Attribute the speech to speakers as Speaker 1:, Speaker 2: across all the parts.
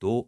Speaker 1: 2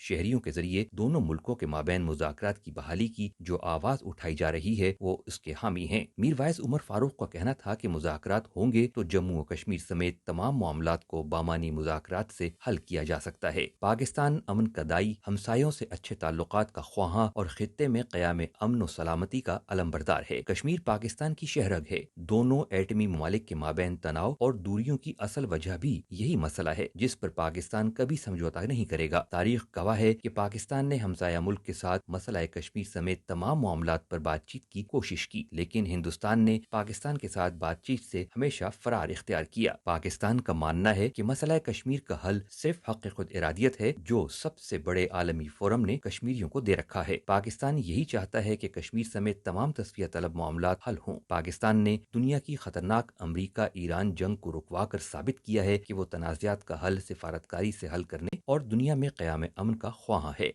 Speaker 1: شہریوں کے ذریعے دونوں ملکوں کے مابین مذاکرات کی بحالی کی جو آواز اٹھائی جا رہی ہے وہ اس کے حامی ہیں. میر وائز عمر فاروق کا کہنا تھا کہ مذاکرات ہوں گے تو جموں و کشمیر سمیت تمام معاملات کو بامانی مذاکرات سے حل کیا جا سکتا ہے. پاکستان امن کا دائی، ہمسایوں سے اچھے تعلقات کا خواہاں اور خطے میں قیام امن و سلامتی کا علمبردار ہے. کشمیر پاکستان کی شہرگ ہے. دونوں ایٹمی ممالک کے مابین تناؤ اور دوریوں کی اصل وجہ بھی یہی مسئلہ ہے جس پر پاکستان کبھی سمجھوتا نہیں کرے گا. تاریخ گواہ ہے کہ پاکستان نے ہمسایہ ملک کے ساتھ مسئلہ کشمیر سمیت تمام معاملات پر بات چیت کی کوشش کی، لیکن ہندوستان نے پاکستان کے ساتھ بات چیت سے ہمیشہ فرار اختیار کیا. پاکستان کا ماننا ہے کہ مسئلہ کشمیر کا حل صرف حق خود ارادیت ہے جو سب سے بڑے عالمی فورم نے کشمیریوں کو دے رکھا ہے. پاکستان یہی چاہتا ہے کہ کشمیر سمیت تمام تصفیہ طلب معاملات حل ہوں. پاکستان نے دنیا کی خطرناک امریکہ ایران جنگ کو رکوا کر ثابت کیا ہے کہ وہ تنازعات کا حل سفارتکاری سے حل کرنے اور دنیا میں قیام امن کا خواہاں ہے.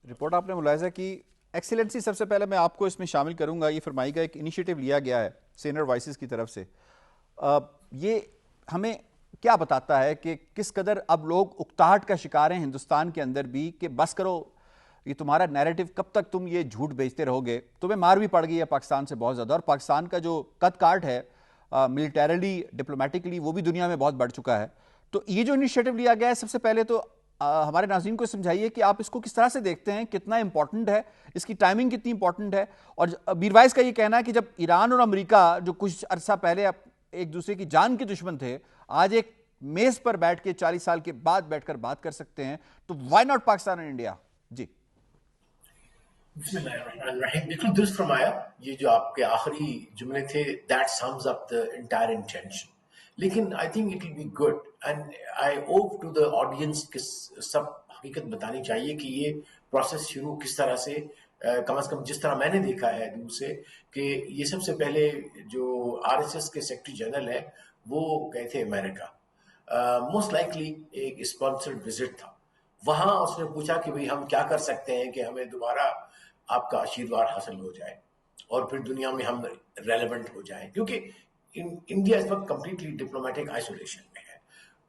Speaker 2: رپورٹ آپ نے ملاحظہ کی. ایکسیلنسی، سب سے پہلے میں آپ کو اس میں شامل کروں گا. یہ فرمائی گا ایک انیشیٹو لیا گیا ہے سینئر وائسز کی طرف سے. یہ ہمیں کیا بتاتا ہے کہ کس قدر اب لوگ اکتاہٹ کا شکار ہیں ہندوستان کے اندر بھی کہ بس کرو، یہ تمہارا نیریٹو کب تک تم یہ جھوٹ بیچتے رہو گے. تمہیں مار بھی پڑ گئی ہے پاکستان سے بہت زیادہ، اور پاکستان کا جو قد کاٹ ہے ملٹریلی ڈپلومیٹکلی وہ بھی دنیا میں بہت بڑھ چکا ہے. تو یہ جو انیشیٹو لیا گیا ہے، سب سے پہلے تو ہمارے ناظرین کو سمجھائیے کہ آپ اس کو کس طرح سے دیکھتے ہیں، کتنا امپورٹنٹ ہے، اس کی ٹائمنگ کتنی امپورٹنٹ ہے. اور میر وائز کا یہ کہنا ہے کہ جب ایران اور امریکہ جو کچھ عرصہ پہلے ایک دوسرے کی جان کے دشمن تھے، آج ایک میز پر بیٹھ کے 40 سال کے بعد بیٹھ کر بات کر سکتے ہیں، تو وائی ناٹ پاکستان اور انڈیا. جی
Speaker 3: بسم اللہ الرحمن الرحیم. بالکل درست فرمایا. یہ جو آپ کے آخری جملے تھے that sums up the entire intention. لیکن I think it will be good and I owe to the audience کہ سب حقیقت بتانی چاہیے کہ یہ پروسیس شروع کس طرح سے، کم از کم جس طرح میں نے دیکھا ہے دور سے، کہ یہ سب سے پہلے جو RSS کے سیکرٹری جنرل ہے وہ گئے تھے امریکہ. موسٹ لائکلی ایک اسپانسرڈ وزٹ تھا. وہاں اس نے پوچھا کہ بھئی ہم کیا کر سکتے ہیں کہ ہمیں دوبارہ آپ کا آشیرواد حاصل ہو جائے اور پھر دنیا میں ہم ریلیونٹ ہو جائیں، کیونکہ انڈیا اس وقت کمپلیٹلی ڈپلومیٹک آئسولیشن میں ہے.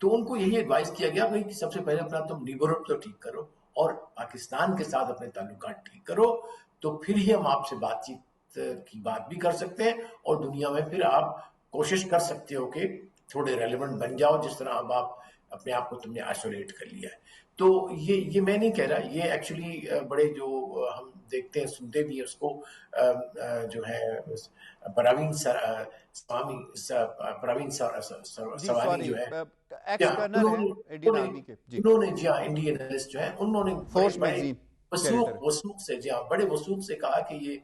Speaker 3: تو ان کو یہی ایڈوائز کیا گیا بھائی کہ سب سے پہلے اپنا تم نیبرہڈ تو ٹھیک کرو اور پاکستان کے ساتھ اپنے تعلقات ٹھیک کرو، تو پھر ہی ہم آپ سے بات چیت کی بات بھی کر سکتے ہیں اور دنیا میں پھر آپ کوشش کر سکتے ہو کہ تھوڑے ریلیونٹ بن جاؤ، جس طرح اب آپ اپنے آپ کو تم نے آئسولیٹ کر لیا ہے. تو یہ میں نہیں کہہ رہا، یہ ایکچولی بڑے جو ہم دیکھتے ہیں سنتے بھی ہیں اس کو، جو ہے پروین سوانی جو ہے
Speaker 2: ایکس کرنل ہیں انڈین آرمی کے،
Speaker 3: انہوں نے جی ہاں انڈین انالسٹ جو ہے انہوں نے
Speaker 2: فورس میگزین
Speaker 3: وثوق سے جی ہاں بڑے وثوق سے کہا کہ یہ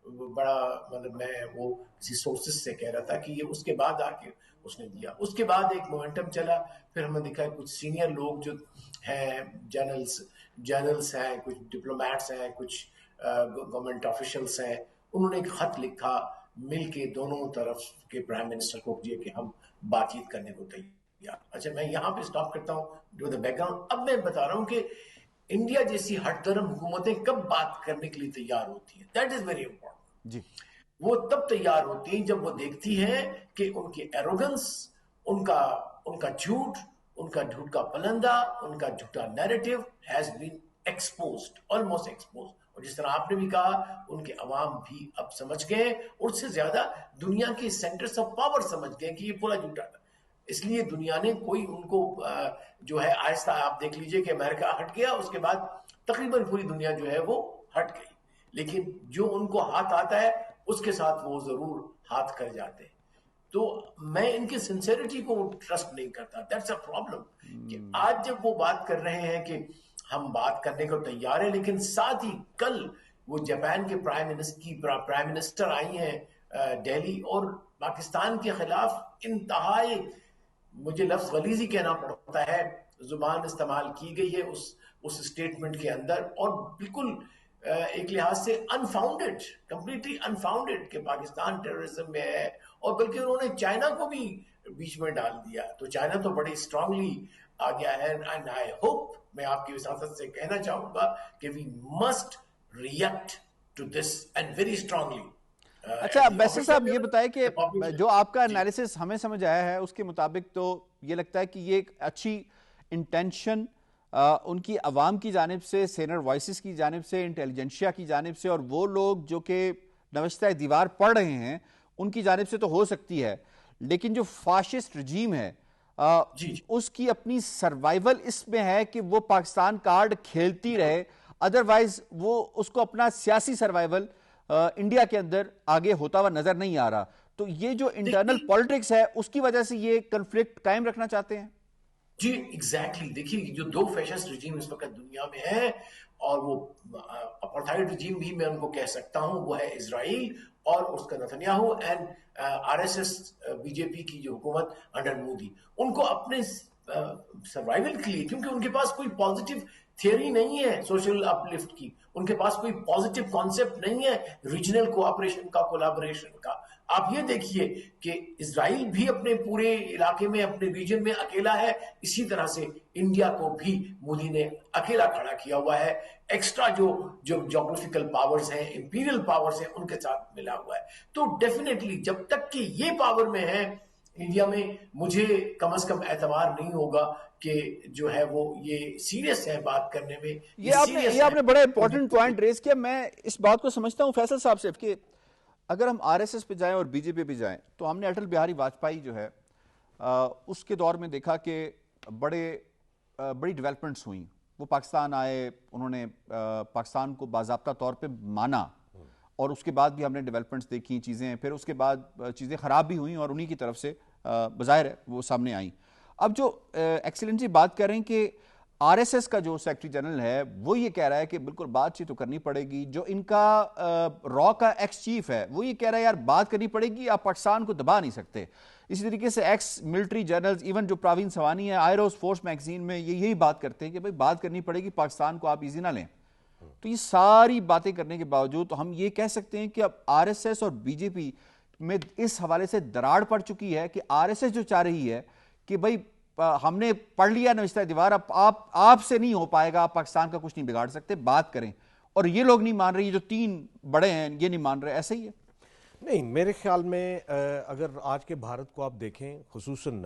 Speaker 3: بڑا، مطلب میں وہ کسی سورسز سے کہہ رہا تھا کہ یہ اس کے بعد آ کے اس نے دیا. اس کے بعد ایک مومنٹم چلا، پھر ہم نے دیکھا کچھ سینئر لوگ جو ہیں، جنرلز ہیں، کچھ ڈپلومیٹس ہیں، کچھ گورنمنٹ آفیشلز ہیں، انہوں نے ایک خط لکھا مل کے دونوں طرف کے پرائم منسٹر کو کہ ہم بات چیت کرنے کو تیار. اچھا میں یہاں پہ سٹاپ کرتا ہوں جو دا بیک گراؤنڈ. اب میں بتا رہا ہوں کہ انڈیا جیسی ہٹ درم حکومتیں کب بات کرنے کے لیے تیار ہوتی ہیں. That is very important.
Speaker 2: جی
Speaker 3: وہ تب تیار ہوتی ہیں جب وہ دیکھتی ہیں کہ ان کی ایروگنس، ان کا جھوٹ، ان کا جھوٹ کا پلندہ، ان کا جھوٹا narrative has been exposed, almost exposed. اور جس طرح آپ نے بھی کہا ان کے عوام بھی اب سمجھ گئے، اور اس سے زیادہ دنیا کے سینٹرز آف پاور سمجھ گئے کہ یہ پورا جھوٹا تھا. اس لیے دنیا نے کوئی ان کو جو ہے آہستہ، آپ دیکھ لیجئے کہ امریکہ ہٹ گیا، اس کے بعد تقریباً پوری دنیا جو ہے وہ ہٹ گئی، لیکن جو ان کو ہاتھ آتا ہے اس کے ساتھ وہ ضرور ہاتھ کر جاتے ہیں. تو میں ان کی سنسیریٹی کو ٹرسٹ نہیں کرتا. دیٹس اے پرابلم کہ آج جب وہ بات کر رہے ہیں کہ ہم بات کرنے کو تیار ہیں، لیکن ساتھ ہی کل وہ جاپان کے پرائم منسٹر آئی ہیں دہلی، اور پاکستان کے خلاف انتہائی، مجھے لفظ غلیظی کہنا پڑتا ہے، زبان استعمال کی گئی ہے اس اسٹیٹمنٹ کے اندر، اور بالکل ایک لحاظ سے انفاؤنڈڈ، کمپلیٹلی انفاؤنڈڈ کہ پاکستان ٹیررزم میں ہے. اور بلکہ انہوں نے چائنا کو بھی بیچ میں ڈال دیا. تو چائنا تو بڑی اسٹرانگلی آ گیا ہے. اینڈ آئی ہوپ، میں آپ کی وساطت سے کہنا چاہوں گا کہ we must react to this and very strongly.
Speaker 2: اچھا بیسر صاحب یہ بتائیں کہ
Speaker 3: پاپولر
Speaker 2: جو آپ کا
Speaker 3: جی
Speaker 2: انالیسس ہمیں سمجھ آیا ہے اس کے مطابق تو یہ لگتا ہے کہ یہ ایک اچھی انٹینشن ان کی عوام کی جانب سے، سینر وائسز کی جانب سے، انٹیلیجنشیا کی جانب سے، اور وہ لوگ جو کہ نوشتہ دیوار پڑھ رہے ہیں ان کی جانب سے تو ہو سکتی ہے، لیکن جو فاشسٹ رجیم ہے
Speaker 3: جی جی
Speaker 2: اس کی اپنی سروائیول اس میں ہے کہ وہ پاکستان کارڈ کھیلتی رہے، ادروائز وہ اس کو اپنا سیاسی سروائیول انڈیا کے اندر آگے ہوتا ہوا نظر نہیں آ رہا. تو یہ جو انٹرنل
Speaker 3: دیکھیے
Speaker 2: پالیٹکس ہے اس کی وجہ سے یہ کنفلکٹ قائم رکھنا چاہتے ہیں.
Speaker 3: جی ایگزیکٹلی دیکھیے جو دو فیشسٹ رجیم اس وقت دنیا میں ہے اور وہ اپارتھائڈ رجیم بھی میں ان کو کہہ سکتا ہوں، وہ ہے اسرائیل اور اس کا نتنیاہو اینڈ آر ایس ایس بی جے پی کی جو حکومت انڈر مودی. ان کو اپنے سروائیول کے لیے، کیونکہ ان کے پاس کوئی پازیٹیو تھیوری نہیں ہے سوشل اپ لفٹ کی، ان کے پاس کوئی پازیٹیو کانسیپٹ نہیں ہے ریجنل کوآپریشن کا، کولابوریشن کا. آپ یہ دیکھیے کہ اسرائیل بھی اپنے پورے علاقے میں، اپنے ریجن میں اکیلا ہے، اسی طرح سے انڈیا کو بھی مودی نے اکیلا کھڑا کیا ہوا ہے. ایکسٹرا جو جغرافیکل پاورز ہیں، امپیریل پاورز ہیں، ان کے ساتھ ملا ہوا ہے. تو ڈیفینیٹلی جب تک کہ یہ پاور میں ہے انڈیا میں، مجھے کم از کم اعتبار نہیں ہوگا کہ جو ہے وہ یہ سیریس ہے بات کرنے میں، یہ سیریس
Speaker 2: یہ آپ
Speaker 3: ہے.
Speaker 2: نے بڑا امپورٹنٹ پوائنٹ ریز کیا. میں اس بات کو سمجھتا ہوں فیصل صاحب سے کہ اگر ہم آر ایس ایس پہ جائیں اور بی جے پی پہ جائیں تو ہم نے اٹل بہاری واجپئی جو ہے اس کے دور میں دیکھا کہ بڑی ڈیولپمنٹس ہوئیں. وہ پاکستان آئے، انہوں نے پاکستان کو باضابطہ طور پہ مانا، اور اس کے بعد بھی ہم نے ڈیولپمنٹس دیکھی چیزیں، پھر اس کے بعد چیزیں خراب بھی ہوئیں اور انہی کی طرف سے بظاہر ہے وہ سامنے آئیں. اب جو ایکسیلنسی بات کر رہے ہیں کہ آر ایس ایس کا جو سیکرٹری جنرل ہے وہ یہ کہہ رہا ہے کہ بالکل بات چیت تو کرنی پڑے گی. جو ان کا را کا ایکس چیف ہے وہ یہ کہہ رہا ہے یار بات کرنی پڑے گی، آپ پاکستان کو دبا نہیں سکتے. اسی طریقے سے ایکس ملٹری جنرلز، ایون جو پراوین سوانی ہے آئروس فورس میگزین میں، یہی بات کرتے ہیں کہ بھائی بات کرنی پڑے گی، پاکستان کو آپ ایزی نہ لیں. تو یہ ساری باتیں کرنے کے باوجود ہم یہ کہہ سکتے ہیں کہ اب آر ایس ایس اور بی جے پی میں اس حوالے سے دراڑ پڑ چکی ہے کہ آر ایس ایس جو چاہ رہی ہے کہ بھائی ہم نے پڑھ لیا نوشتہ دیوار، اب آپ سے نہیں ہو پائے گا، آپ پاکستان کا کچھ نہیں بگاڑ سکتے، بات کریں. اور یہ لوگ نہیں مان رہے، یہ جو تین بڑے ہیں یہ نہیں مان رہے. ایسا ہی ہے؟
Speaker 4: نہیں، میرے خیال میں اگر آج کے بھارت کو آپ دیکھیں، خصوصاً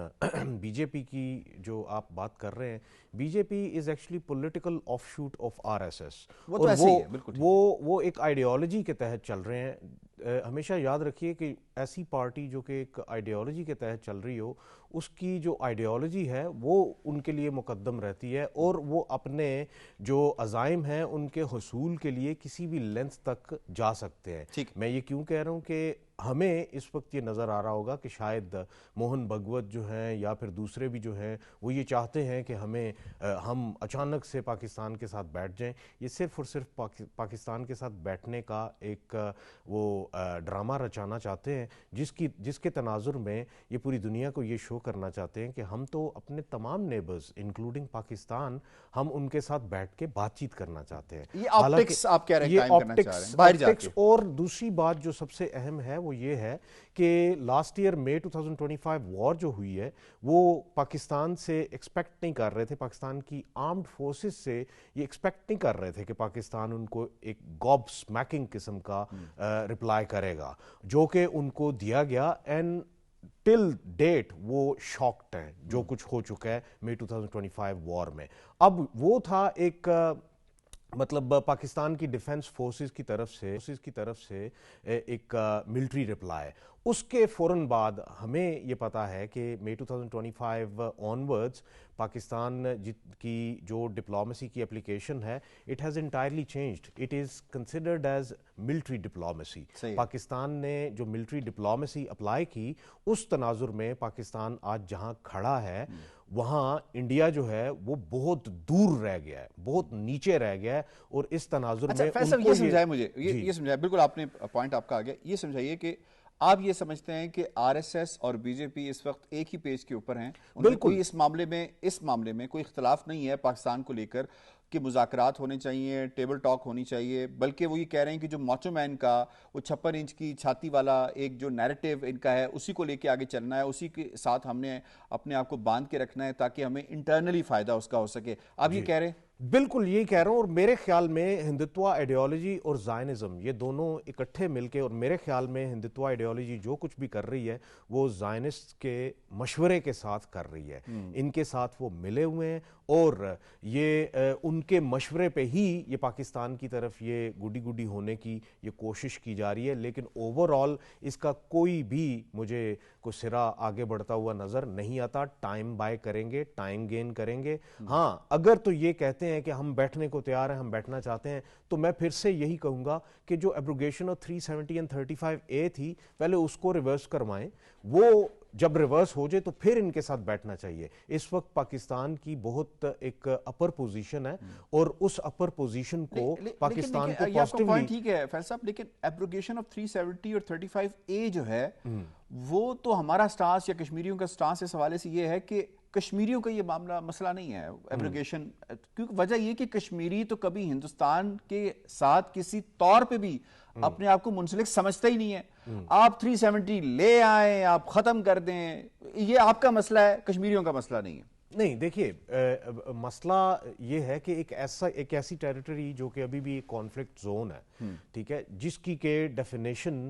Speaker 4: بی جے پی کی جو آپ بات کر رہے ہیں، بی جے پی is actually political of shoot of are ایس ایس، اور وہ ایک آئیڈیالوجی کے تحت چل رہے ہیں. ہمیشہ یاد رکھیے کہ ایسی پارٹی جو کہ ایک آئیڈیالوجی کے تحت چل رہی ہو، اس کی جو آئیڈیالوجی ہے وہ ان کے لیے مقدم رہتی ہے، اور وہ اپنے جو عزائم ہیں ان کے حصول کے لیے کسی بھی لینتھ تک جا سکتے ہیں. میں یہ کیوں کہہ رہا ہوں کہ ہمیں اس وقت یہ نظر آ رہا ہوگا کہ شاید موہن بھگوت جو ہیں یا پھر دوسرے بھی جو ہیں وہ یہ چاہتے ہیں کہ ہم اچانک سے پاکستان کے ساتھ بیٹھ جائیں. یہ صرف اور صرف پاکستان کے ساتھ بیٹھنے کا ایک وہ ڈرامہ رچانا چاہتے ہیں، جس کے تناظر میں یہ پوری دنیا کو یہ شو کرنا چاہتے ہیں کہ ہم تو اپنے تمام نیبرز انکلوڈنگ پاکستان، ہم ان کے ساتھ بیٹھ کے بات چیت کرنا چاہتے ہیں.
Speaker 2: یہ آپٹکس آپ کہہ رہے ہیں قائم کرنا چاہ رہے ہیں باہر جا کے.
Speaker 4: اور دوسری بات جو سب سے اہم ہے وہ یہ ہے کہ لاسٹ ایئر مئی 2025 وار جو ہوئی ہے وہ پاکستان سے ایکسپیکٹ نہیں کر رہے تھے، پاکستان کی آرمڈ فورسز سے یہ ایکسپیکٹ نہیں کر رہے تھے کہ پاکستان ان کو ایک گاب سمیکنگ قسم کا رپلائی کرے گا، جو کہ ان کو دیا گیا. اینڈ ٹل ڈیٹ وہ شاکڈ ہیں جو کچھ ہو چکا ہے مئی 2025 وار میں. اب وہ تھا ایک مطلب پاکستان کی ڈیفنس فورسز کی طرف سے ایک ملٹری رپلائی. اس کے فوراً بعد ہمیں یہ پتا ہے کہ مئی 2025 آنورڈز پاکستان کی جو ڈپلومیسی کی اپلیکیشن ہے، it has entirely changed. It is considered as military diplomacy. Pakistan نے جو ملٹری ڈپلومیسی اپلائی کی، اس تناظر میں پاکستان آج جہاں کھڑا ہے وہاں انڈیا جو ہے وہ بہت دور رہ گیا ہے، بہت نیچے رہ گیا ہے. اور اس تناظر میں
Speaker 2: فیصل یہ سمجھائے مجھے، یہ سمجھائے، بالکل آپ نے پوائنٹ آپ کا آ گیا. یہ سمجھائیے کہ آپ یہ سمجھتے ہیں کہ آر ایس ایس اور بی جے پی اس وقت ایک ہی پیج کے اوپر ہیں، ان کوئی اس معاملے میں کوئی اختلاف نہیں ہے پاکستان کو لے کر کہ مذاکرات ہونے چاہیے، ٹیبل ٹاک ہونی چاہیے، بلکہ وہ یہ کہہ رہے ہیں کہ جو ماچو مین کا وہ 56 انچ کی چھاتی والا ایک جو نیریٹو ان کا ہے اسی کو لے کے آگے چلنا ہے، اسی کے ساتھ ہم نے اپنے آپ کو باندھ کے رکھنا ہے تاکہ ہمیں انٹرنلی فائدہ اس کا ہو سکے. آپ یہ کہہ رہے ہیں؟
Speaker 4: بالکل یہی کہہ رہا ہوں, اور میرے خیال میں ہندتوا آئیڈیالوجی اور زائنزم یہ دونوں اکٹھے مل کے, اور میرے خیال میں ہندتوا آئیڈیالوجی جو کچھ بھی کر رہی ہے وہ زائنسٹ کے مشورے کے ساتھ کر رہی ہے, ان کے ساتھ وہ ملے ہوئے ہیں, اور یہ ان کے مشورے پہ ہی یہ پاکستان کی طرف یہ گڈی گڈی ہونے کی یہ کوشش کی جا رہی ہے. لیکن اوور آل اس کا کوئی بھی مجھے کوئی سرا آگے بڑھتا ہوا نظر نہیں آتا. ٹائم بائی کریں گے, ٹائم گین کریں گے. ہاں اگر تو یہ کہتے ہیں کہ ہم بیٹھنے کو تیار ہیں, ہم بیٹھنا چاہتے ہیں, تو میں پھر سے یہی کہوں گا کہ جو ایبروگیشن آف 370 اینڈ 35A تھی پہلے اس کو ریورس کروائیں. وہ جب ریورس ہو جائے تو پھر ان کے ساتھ بیٹھنا چاہیے. اس وقت پاکستان کی بہت ایک اپر پوزیشن ہے, اور اس اپر پوزیشن کو پاکستان کو پازیٹیولی.
Speaker 2: ٹھیک ہے فیصل صاحب, لیکن ایبروگیشن آف 370 اور 35A جو ہے وہ تو ہمارا سٹانس یا کشمیریوں کا سٹانس اس حوالے سے یہ ہے کہ کشمیریوں کا یہ معاملہ مسئلہ نہیں ہے ایبروگیشن, کیونکہ وجہ یہ کہ کشمیری تو کبھی ہندوستان کے ساتھ کسی طور پہ بھی اپنے آپ کو منسلک سمجھتا ہی نہیں ہے. آپ 370 لے آئیں, آپ ختم کر دیں, یہ آپ کا مسئلہ ہے, کشمیریوں کا مسئلہ نہیں ہے.
Speaker 4: نہیں دیکھیے, مسئلہ یہ ہے کہ ایک ایسی ٹیریٹری جو کہ ابھی بھی ایک کانفلکٹ زون ہے, ٹھیک ہے, جس کی کہ ڈیفینیشن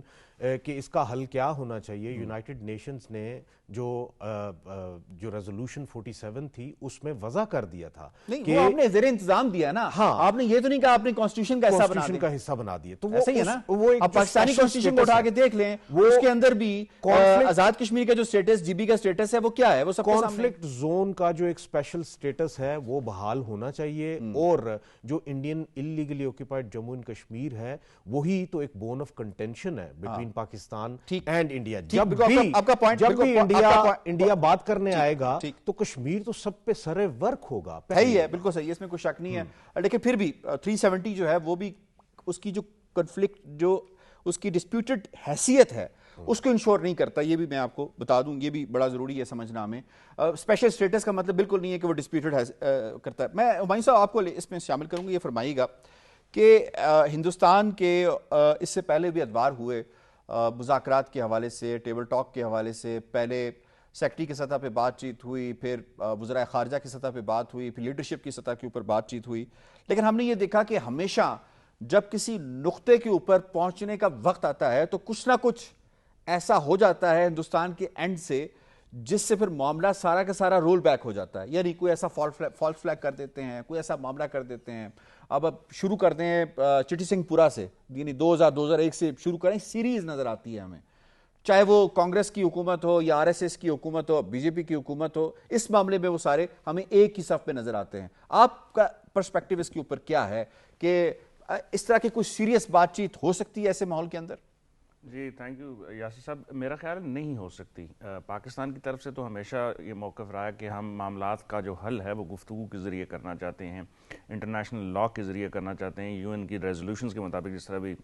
Speaker 4: کہ اس کا حل کیا ہونا چاہیے, یونائٹڈ نیشنز نے جو ریزولوشن 47 تھی اس میں وضع کر دیا تھا.
Speaker 2: نہیں وہ آپ نے زیر انتظام دیا نا,
Speaker 4: ہاں
Speaker 2: آپ نے یہ تو نہیں کہا آپ نے کانسٹیٹیوشن کا حصہ بنا دیا.
Speaker 4: تو
Speaker 2: ایسا ہی ہے نا, آپ پاکستانی کانسٹیٹیوشن کو اٹھا کے دیکھ لیں, اس کے اندر بھی آزاد کشمیر کا جو سٹیٹس, جی بی کا سٹیٹس ہے وہ کیا ہے, وہ سب
Speaker 4: کانفلکٹ زون کا جو ایک اسپیشل سٹیٹس ہے وہ بحال ہونا چاہیے. اور جو Indian illegally occupied Jammu and Kashmir ہے وہی تو ایک بون آف کنٹینشن ہے بٹوین پاکستان اینڈ انڈیا. جب بھی انڈیا بات کرنے آئے گا تو کشمیر تو سب پہ سرے ورک ہوگا.
Speaker 2: صحیح ہے, بالکل صحیح ہے, اس میں کوئی شک نہیں ہے. لیکن پھر بھی 370 جو ہے وہ بھی اس کی جو کنفلکٹ, جو اس کی ڈسپیوٹڈ حیثیت ہے اس کو انشور نہیں کرتا. یہ بھی میں آپ کو بتا دوں, یہ بھی بڑا ضروری ہے سمجھنا ہمیں. اسپیشل سٹیٹس کا مطلب بالکل نہیں ہے کہ وہ ڈسپیوٹڈ کرتا ہے. میں ہمایوں صاحب آپ کو اس میں شامل کروں گا, یہ فرمائیے گا کہ ہندوستان کے اس سے پہلے بھی ادوار ہوئے مذاکرات کے حوالے سے, ٹیبل ٹاک کے حوالے سے. پہلے سیکٹری کی سطح پہ بات چیت ہوئی, پھر وزراء خارجہ کی سطح پہ بات ہوئی, پھر لیڈرشپ کی سطح کے اوپر بات چیت ہوئی. لیکن ہم نے یہ دیکھا کہ ہمیشہ جب کسی نقطے کے اوپر پہنچنے کا وقت آتا ہے تو کچھ نہ کچھ ایسا ہو جاتا ہے ہندوستان کے اینڈ سے جس سے پھر معاملہ سارا کا سارا رول بیک ہو جاتا ہے. یعنی کوئی ایسا فالس فلیگ کر دیتے ہیں, کوئی ایسا معاملہ کر دیتے ہیں. اب شروع کرتے ہیں چٹی سنگھ پورہ سے, یعنی 2001 سے شروع کریں, سیریز نظر آتی ہے ہمیں, چاہے وہ کانگریس کی حکومت ہو یا RSS کی حکومت ہو, بی جے پی کی حکومت ہو. اس معاملے میں وہ سارے ہمیں ایک ہی صف پہ نظر آتے ہیں. آپ کا پرسپیکٹیو اس کے اوپر کیا ہے کہ اس طرح کی کوئی سیریس بات چیت ہو سکتی ہے ایسے ماحول کے اندر؟
Speaker 5: جی تھینک یو یاسر صاحب. میرا خیال نہیں ہو سکتی. پاکستان کی طرف سے تو ہمیشہ یہ موقف رہا ہے کہ ہم معاملات کا جو حل ہے وہ گفتگو کے ذریعے کرنا چاہتے ہیں, انٹرنیشنل لا کے ذریعے کرنا چاہتے ہیں, UN کی ریزولوشنز کے مطابق, جس طرح بھی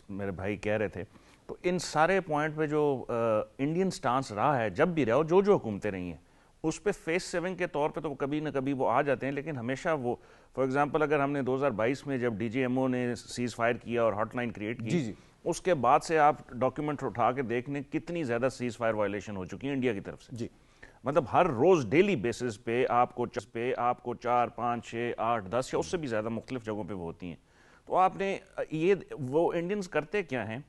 Speaker 5: میرے بھائی کہہ رہے تھے. تو ان سارے پوائنٹ پہ جو انڈین سٹانس رہا ہے, جب بھی رہا ہو, جو حکومتیں رہی ہیں, اس پہ فیس سیونگ کے طور پہ تو کبھی نہ کبھی وہ آ جاتے ہیں. لیکن ہمیشہ وہ, فار ایگزامپل اگر ہم نے 2022 میں جب DGMO نے سیز فائر کیا اور ہاٹ لائن کریٹ کی, اس کے بعد سے آپ ڈاکیومنٹ اٹھا کے دیکھ لیں کتنی زیادہ سیز فائر وائلیشن ہو چکی ہیں انڈیا کی طرف سے. مطلب ہر روز ڈیلی بیسس پہ آپ کو 4 5 6 8 10 یا اس سے بھی زیادہ مختلف جگہوں پہ وہ ہوتی ہیں. تو آپ نے یہ, وہ انڈینز کرتے کیا ہیں,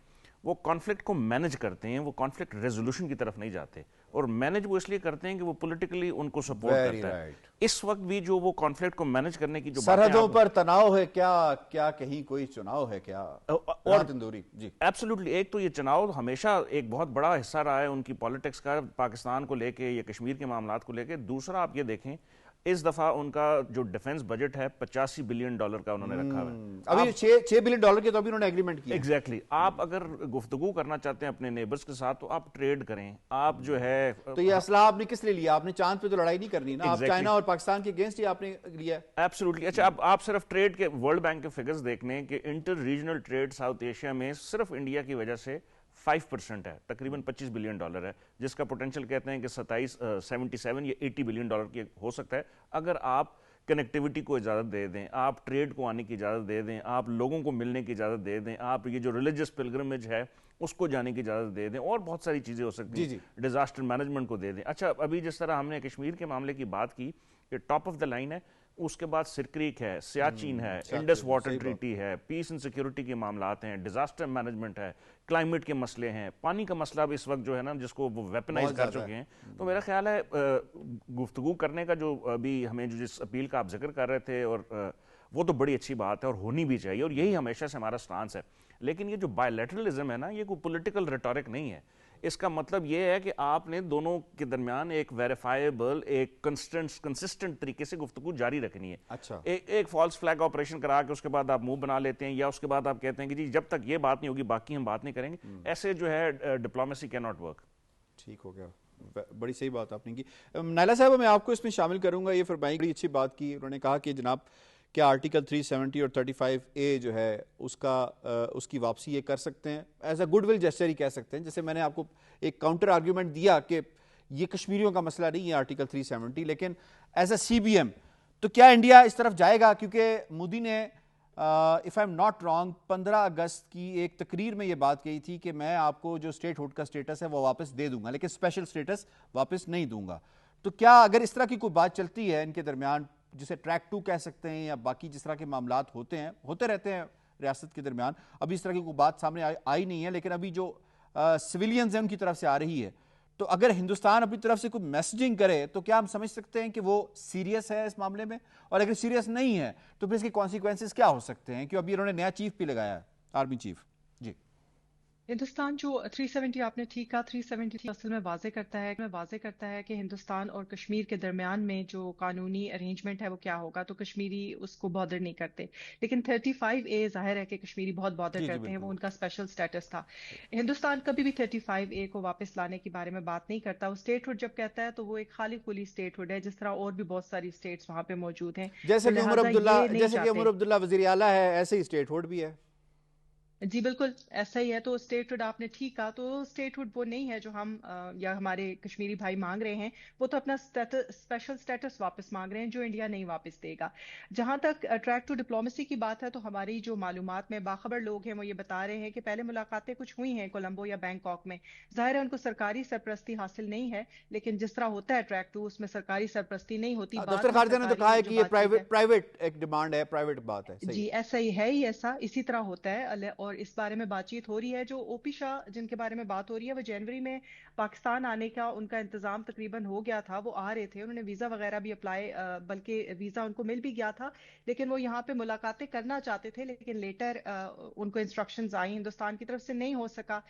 Speaker 5: وہ کانفلکٹ کو مینج کرتے ہیں, وہ کانفلکٹ ریزولوشن کی طرف نہیں جاتے. اور مینج وہ اس لیے کرتے ہیں کہ وہ پولیٹیکلی ان کو سپورٹ کرتا ہے. اس وقت بھی جو وہ کانفلکٹ کو مینج کرنے کی جو
Speaker 2: سرحدوں پر تناؤ ہے کیا کہیں کوئی چناؤ ہے کیا, اور تندوری. جی
Speaker 5: ایبسولوٹلی. ایک تو یہ چناؤ ہمیشہ ایک بہت بڑا حصہ رہا ہے ان کی پالیٹکس کا, پاکستان کو لے کے یا کشمیر کے معاملات کو لے کے. دوسرا آپ یہ دیکھیں اس دفعہ ان کا جو ڈیفنس بجٹ ہے $85 بلین کا انہوں نے رکھا ہے.
Speaker 2: ابھی $6 بلین کے تو ابھی انہوں نے ایگریمنٹ کیا.
Speaker 5: ایگزیکٹلی. آپ اگر گفتگو کرنا چاہتے ہیں اپنے نیبرز کے ساتھ تو آپ ٹریڈ کریں. آپ جو ہے
Speaker 2: تو یہ اسلحہ آپ نے کس لیے لیا, آپ نے چاند پہ تو لڑائی نہیں کرنی نا, آپ چائنا اور پاکستان کے اگینسٹ ہی آپ نے لیا.
Speaker 5: ایبسولوٹلی. اچھا آپ صرف ٹریڈ کے ورلڈ بینک کے فگرز دیکھ لیں کہ inter regional trade South Asia میں صرف انڈیا کی وجہ سے 5% ہے, تقریباً $25 بلین ہے, جس کا پوٹینشیل کہتے ہیں کہ 77 یا $80 بلین کی ہو سکتا ہے اگر آپ کنیکٹیوٹی کو اجازت دے دیں, آپ ٹریڈ کو آنے کی اجازت دے دیں, آپ لوگوں کو ملنے کی اجازت دے دیں, آپ یہ جو ریلیجس پلگرمیج ہے اس کو جانے کی اجازت دے دیں, اور بہت ساری چیزیں ہو سکتی ہیں, ڈیزاسٹر مینجمنٹ کو دے دیں. اچھا ابھی جس طرح ہم نے کشمیر کے معاملے کی بات کی کہ ٹاپ آف دا لائن ہے, اس کے بعد سرکریک ہے, سیاچین ہے, انڈس واٹر ٹریٹی ہے, پیس اینڈ سیکیورٹی کے معاملات ہیں, ڈیزاسٹر مینجمنٹ ہے, کلائمیٹ کے مسئلے ہیں, پانی کا مسئلہ بھی اس وقت جو ہے نا جس کو وہ ویپنائز کر چکے ہیں. تو میرا خیال ہے گفتگو کرنے کا جو ابھی ہمیں جس اپیل کا آپ ذکر کر رہے تھے, اور وہ تو بڑی اچھی بات ہے اور ہونی بھی چاہیے, اور یہی ہمیشہ سے ہمارا سٹانس ہے. لیکن یہ جو بائیلیٹرلزم ہے نا, یہ کوئی پولیٹیکل ریٹورک نہیں ہے. اس کا مطلب یہ ہے کہ آپ نے دونوں کے درمیان ایک ویریفائیبل, ایک کنسسٹنٹ طریقے سے گفتگو جاری رکھنی ہے.
Speaker 2: اچھا,
Speaker 5: ایک فالس فلیگ آپریشن کرا کے اس کے بعد آپ منہ بنا لیتے ہیں, یا اس کے بعد آپ کہتے ہیں کہ جی جب تک یہ بات نہیں ہوگی باقی ہم بات نہیں کریں گے. ایسے جو ہے ڈپلومیسی کی ناٹ ورک.
Speaker 2: ٹھیک ہو گیا, بڑی صحیح بات آپ نے کی. نائلہ صاحب, میں آپ کو اس میں شامل کروں گا. یہ فرمائی بڑی اچھی بات کی. انہوں نے کہا کہ جناب کیا آرٹیکل 370 اور 35A جو ہے اس کی واپسی یہ کر سکتے ہیں, as a goodwill gesture ہی کہہ سکتے ہیں. جیسے میں نے آپ کو ایک کاؤنٹر آرگیومنٹ دیا کہ یہ کشمیریوں کا مسئلہ نہیں ہے آرٹیکل 370, لیکن ایز اے CBM تو کیا انڈیا اس طرف جائے گا؟ کیونکہ مودی نے if I am not wrong 15 اگست کی ایک تقریر میں یہ بات کہی تھی کہ میں آپ کو جو اسٹیٹ ہوڈ کا سٹیٹس ہے وہ واپس دے دوں گا, لیکن اسپیشل سٹیٹس واپس نہیں دوں گا. تو کیا اگر اس طرح کی کوئی بات چلتی ہے ان کے درمیان, جسے ٹریک 2 کہہ سکتے ہیں, یا باقی جس طرح کے معاملات ہوتے رہتے ہیں ریاست کے درمیان, ابھی اس طرح کی کوئی بات سامنے آئی نہیں ہے, لیکن ابھی جو سویلینز ہیں ان کی طرف سے آ رہی ہے, تو اگر ہندوستان اپنی طرف سے کوئی میسجنگ کرے تو کیا ہم سمجھ سکتے ہیں کہ وہ سیریس ہے اس معاملے میں؟ اور اگر سیریس نہیں ہے تو پھر اس کے کانسیکوینسز کیا ہو سکتے ہیں؟ کہ ابھی انہوں نے نیا چیف بھی لگایا ہے, آرمی چیف. جی,
Speaker 6: ہندوستان جو 370 آپ نے ٹھیک کہا, 370 اصل میں واضح کرتا ہے کہ ہندوستان اور کشمیر کے درمیان میں جو قانونی ارینجمنٹ ہے وہ کیا ہوگا. تو کشمیری اس کو بادر نہیں کرتے, لیکن 35A ظاہر ہے کہ کشمیری بہت بادر کرتے ہیں, وہ ان کا اسپیشل سٹیٹس تھا. ہندوستان کبھی بھی 35A کو واپس لانے کے بارے میں بات نہیں کرتا. وہ اسٹیٹ ہوڈ جب کہتا ہے تو وہ ایک خالی کھلی اسٹیٹ ہوڈ ہے, جس طرح اور بھی بہت ساری اسٹیٹس وہاں پہ موجود ہیں.
Speaker 2: جیسے کہ عمر عبداللہ وزیر اعلیٰ ہے, ایسے ہی اسٹیٹ ہوڈ بھی ہے.
Speaker 6: جی بالکل ایسا ہی ہے. تو اسٹیٹ ہوڈ آپ نے ٹھیک کہا, تو اسٹیٹ ہوڈ وہ نہیں ہے جو ہم یا ہمارے کشمیری بھائی مانگ رہے ہیں. وہ تو اپنا اسپیشل سٹیٹس واپس مانگ رہے ہیں جو انڈیا نہیں واپس دے گا. جہاں تک ٹریک ٹو ڈپلومیسی کی بات ہے, تو ہماری جو معلومات میں باخبر لوگ ہیں وہ یہ بتا رہے ہیں کہ پہلے ملاقاتیں کچھ ہوئی ہیں کولمبو یا بینکاک میں. ظاہر ہے ان کو سرکاری سرپرستی حاصل نہیں ہے, لیکن جس طرح ہوتا ہے ٹریک ٹو, اس میں سرکاری سرپرستی نہیں ہوتی.
Speaker 2: دفتر خارجہ نے تو کہا ہے کہ یہ پرائیویٹ ایک ڈیمانڈ ہے, پرائیویٹ بات ہے.
Speaker 6: جی ایسا ہی ہے, ایسا اسی طرح ہوتا ہے. اور اس بارے میں بات چیت ہو رہی ہے. جو او پی شاہ جن کے بارے میں بات ہو رہی ہے, وہ جنوری میں پاکستان آنے کا ان کا انتظام تقریباً ہو گیا تھا. وہ آ رہے تھے, انہوں نے ویزا وغیرہ بھی اپلائی, بلکہ ویزا ان کو مل بھی گیا تھا, لیکن وہ یہاں پہ ملاقاتیں کرنا چاہتے تھے, لیکن لیٹر ان کو انسٹرکشنز آئی ہندوستان کی طرف سے, نہیں ہو سکا.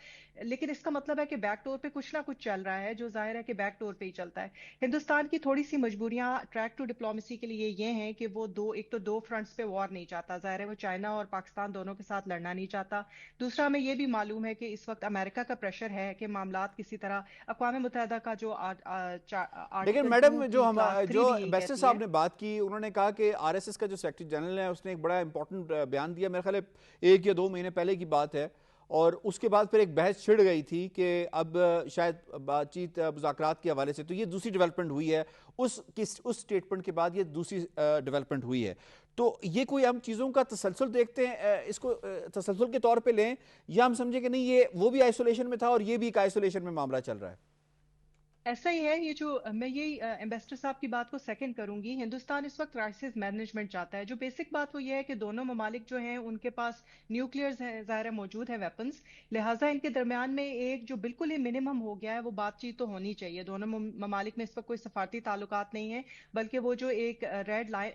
Speaker 6: لیکن اس کا مطلب ہے کہ بیک ڈور پہ کچھ نہ کچھ چل رہا ہے, جو ظاہر ہے کہ بیک ڈور پہ ہی چلتا ہے. ہندوستان کی تھوڑی سی مجبوریاں ٹریک ٹو ڈپلومیسی کے لیے یہ ہیں کہ وہ ایک تو دو فرنٹس پہ وار نہیں چاہتا. ظاہر ہے وہ چائنا اور پاکستان دونوں کے ساتھ لڑنا نہیں چاہتا. دوسرا ہمیں یہ بھی معلوم ہے کہ اس وقت امریکہ کا پریشر ہے کہ معاملات کسی طرح اقوام متحدہ کا جو
Speaker 2: لیکن میڈم جو بیسٹر صاحب نے بات کی, انہوں نے کہا کہ RSS کا جو سیکرٹری جنرل ہے اس نے ایک بڑا امپورٹنٹ بیان دیا, میرے خیال ہے 1 یا 2 مہینے پہلے کی بات ہے, اور اس کے بعد پھر ایک بحث چھڑ گئی تھی کہ اب شاید بات چیت مذاکرات کے حوالے سے, تو یہ دوسری ڈیولپمنٹ ہوئی ہے. اس سٹیٹمنٹ کے بعد یہ دوسری ڈیولپمنٹ ہوئی ہے. تو یہ کوئی ہم چیزوں کا تسلسل دیکھتے ہیں, اس کو تسلسل کے طور پہ لیں, یا ہم سمجھیں کہ نہیں یہ وہ بھی آئسولیشن میں تھا اور یہ بھی ایک آئسولیشن میں معاملہ چل رہا ہے؟
Speaker 6: ایسا ہی ہے. یہ جو میں یہی ایمبیسڈر صاحب کی بات کو سیکنڈ کروں گی. ہندوستان اس وقت کرائسس مینجمنٹ چاہتا ہے. جو بیسک بات وہ یہ ہے کہ دونوں ممالک جو ہیں ان کے پاس نیوکلیئرز ہیں, ظاہر موجود ہیں ویپنز, لہٰذا ان کے درمیان میں ایک جو بالکل ہی منیمم ہو گیا ہے وہ بات چیت تو ہونی چاہیے. دونوں ممالک میں اس وقت کوئی سفارتی تعلقات نہیں ہیں, بلکہ وہ جو ایک ریڈ لائن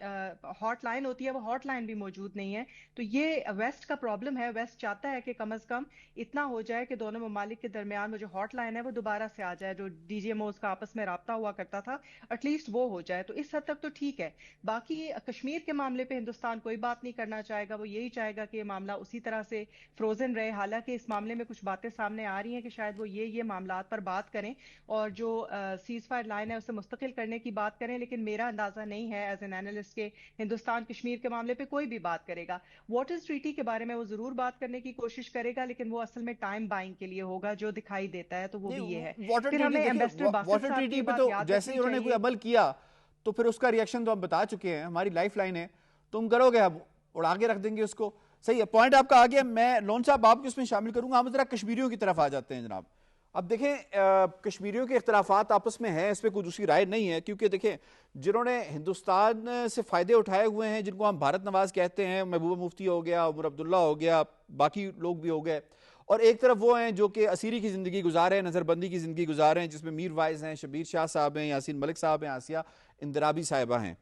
Speaker 6: ہاٹ لائن ہوتی ہے وہ ہاٹ لائن بھی موجود نہیں ہے. تو یہ ویسٹ کا پرابلم ہے. ویسٹ چاہتا ہے کہ کم از کم اتنا ہو جائے کہ دونوں ممالک کے درمیان وہ جو ہاٹ لائن ہے وہ دوبارہ سے آ جائے, جو DGM کا آپس میں رابطہ ہوا کرتا تھا, ایٹ لیسٹ وہ ہو جائے. تو اس حد تک تو ٹھیک ہے. باقی کشمیر کے معاملے پہ ہندوستان کوئی بات نہیں کرنا چاہے گا. وہ یہی چاہے گا کہ یہ معاملہ اسی طرح سے فروزن رہے. حالانکہ اس معاملے میں کچھ باتیں سامنے آ رہی ہیں کہ شاید وہ یہ معاملات پر بات کریں اور جو سیز فائر لائن ہے اسے مستقل کرنے کی بات کریں. لیکن میرا اندازہ نہیں ہے ایز این اینالسٹ کہ ہندوستان کشمیر کے معاملے پہ کوئی بھی بات کرے گا. واٹرز ٹریٹی کے بارے میں وہ ضرور بات کرنے کی کوشش کرے گا, لیکن وہ اصل میں ٹائم بائنگ کے لیے ہوگا, جو دکھائی دیتا ہے تو وہ بھی یہ ہے. پھر ہمیں
Speaker 2: واٹر ٹریٹی پہ تو جیسے ہی انہوں نے کوئی عمل کیا تو پھر اس کا ریئیکشن تو ہم بتا چکے ہیں, ہماری لائف لائن ہے, تم کرو گے اب اڑا کے رکھ دیں گے اس کو. صحیح ہے, پوائنٹ آپ کا آ گیا. میں لون صاحب آپ کو اس میں شامل کروں گا. ہم ذرا کشمیریوں کی طرف آ جاتے ہیں جناب. اب دیکھیں کشمیریوں کے اختلافات آپس میں ہیں، اس پہ کوئی دوسری رائے نہیں ہے، کیونکہ دیکھیں جنہوں نے ہندوستان سے فائدے اٹھائے ہوئے ہیں، جن کو ہم بھارت نواز کہتے ہیں، محبوبہ مفتی ہو گیا، عمر عبداللہ ہو گیا، باقی لوگ بھی ہو گئے، اور ایک طرف وہ ہیں جو کہ اسیری کی زندگی گزارے ہیں، نظر بندی کی زندگی گزارے ہیں، جس میں میر وائز ہیں، شبیر شاہ صاحب ہیں، یاسین ملک صاحب ہیں، آسیہ اندرابی صاحبہ ہیں.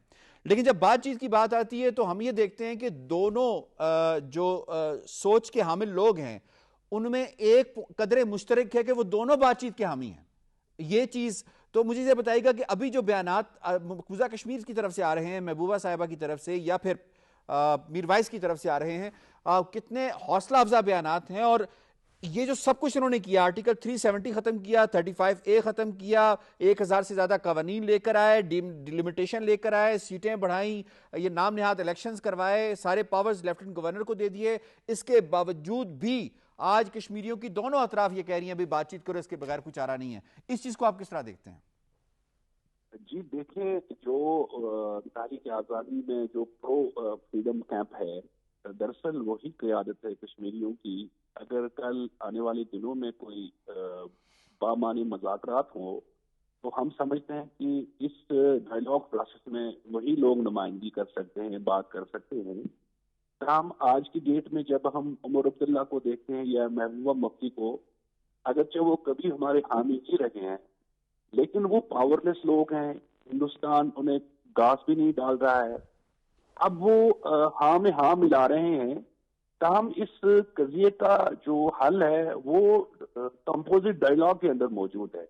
Speaker 2: لیکن جب بات چیت کی بات آتی ہے تو ہم یہ دیکھتے ہیں کہ دونوں جو سوچ کے حامل لوگ ہیں ان میں ایک قدر مشترک ہے کہ وہ دونوں بات چیت کے حامی ہیں. یہ چیز تو مجھے یہ بتائے گا کہ ابھی جو بیانات مقبوضہ کشمیر کی طرف سے آ رہے ہیں، محبوبہ صاحبہ کی طرف سے یا پھر میر وائز کی طرف سے آ رہے ہیں، کتنے حوصلہ افزا بیانات ہیں. اور یہ جو سب کچھ انہوں نے کیا، آرٹیکل 370 ختم کیا، 35A ختم کیا، 1000 سے زیادہ قوانین لے کر آئے، ڈیلیمیٹیشن لے کر آئے، سیٹیں بڑھائیں، یہ نام نہاد الیکشنز کروائے، سارے پاورز لیفٹنٹ گورنر کو دے دیے. اس کے باوجود بھی آج کشمیریوں کی دونوں اطراف یہ کہہ رہی ہیں بھی بات چیت کرو، اس کے بغیر کچھ چارہ نہیں ہے. اس چیز کو آپ کس طرح دیکھتے ہیں؟
Speaker 7: جی دیکھیں، جو تحریک آزادی میں جو پرو فریڈم کیمپ ہے، دراصل وہی قیادت ہے کشمیریوں کی. اگر کل آنے والے دنوں میں کوئی بامعنی مذاکرات ہوں تو ہم سمجھتے ہیں کہ اس ڈائیلاگ پروسیس میں وہی لوگ نمائندگی کر سکتے ہیں، بات کر سکتے ہیں. ہم آج کی ڈیٹ میں جب ہم عمر عبداللہ کو دیکھتے ہیں یا محبوبہ مفتی کو، اگرچہ وہ کبھی ہمارے حامی ہی رہے ہیں لیکن وہ پاورلیس لوگ ہیں. ہندوستان انہیں گاس بھی نہیں ڈال رہا ہے. اب وہ ہاں میں ہاں ملا رہے ہیں. تاہم اس قضیے کا جو حل ہے وہ کمپوزٹ ڈائیلاگ کے اندر موجود ہے.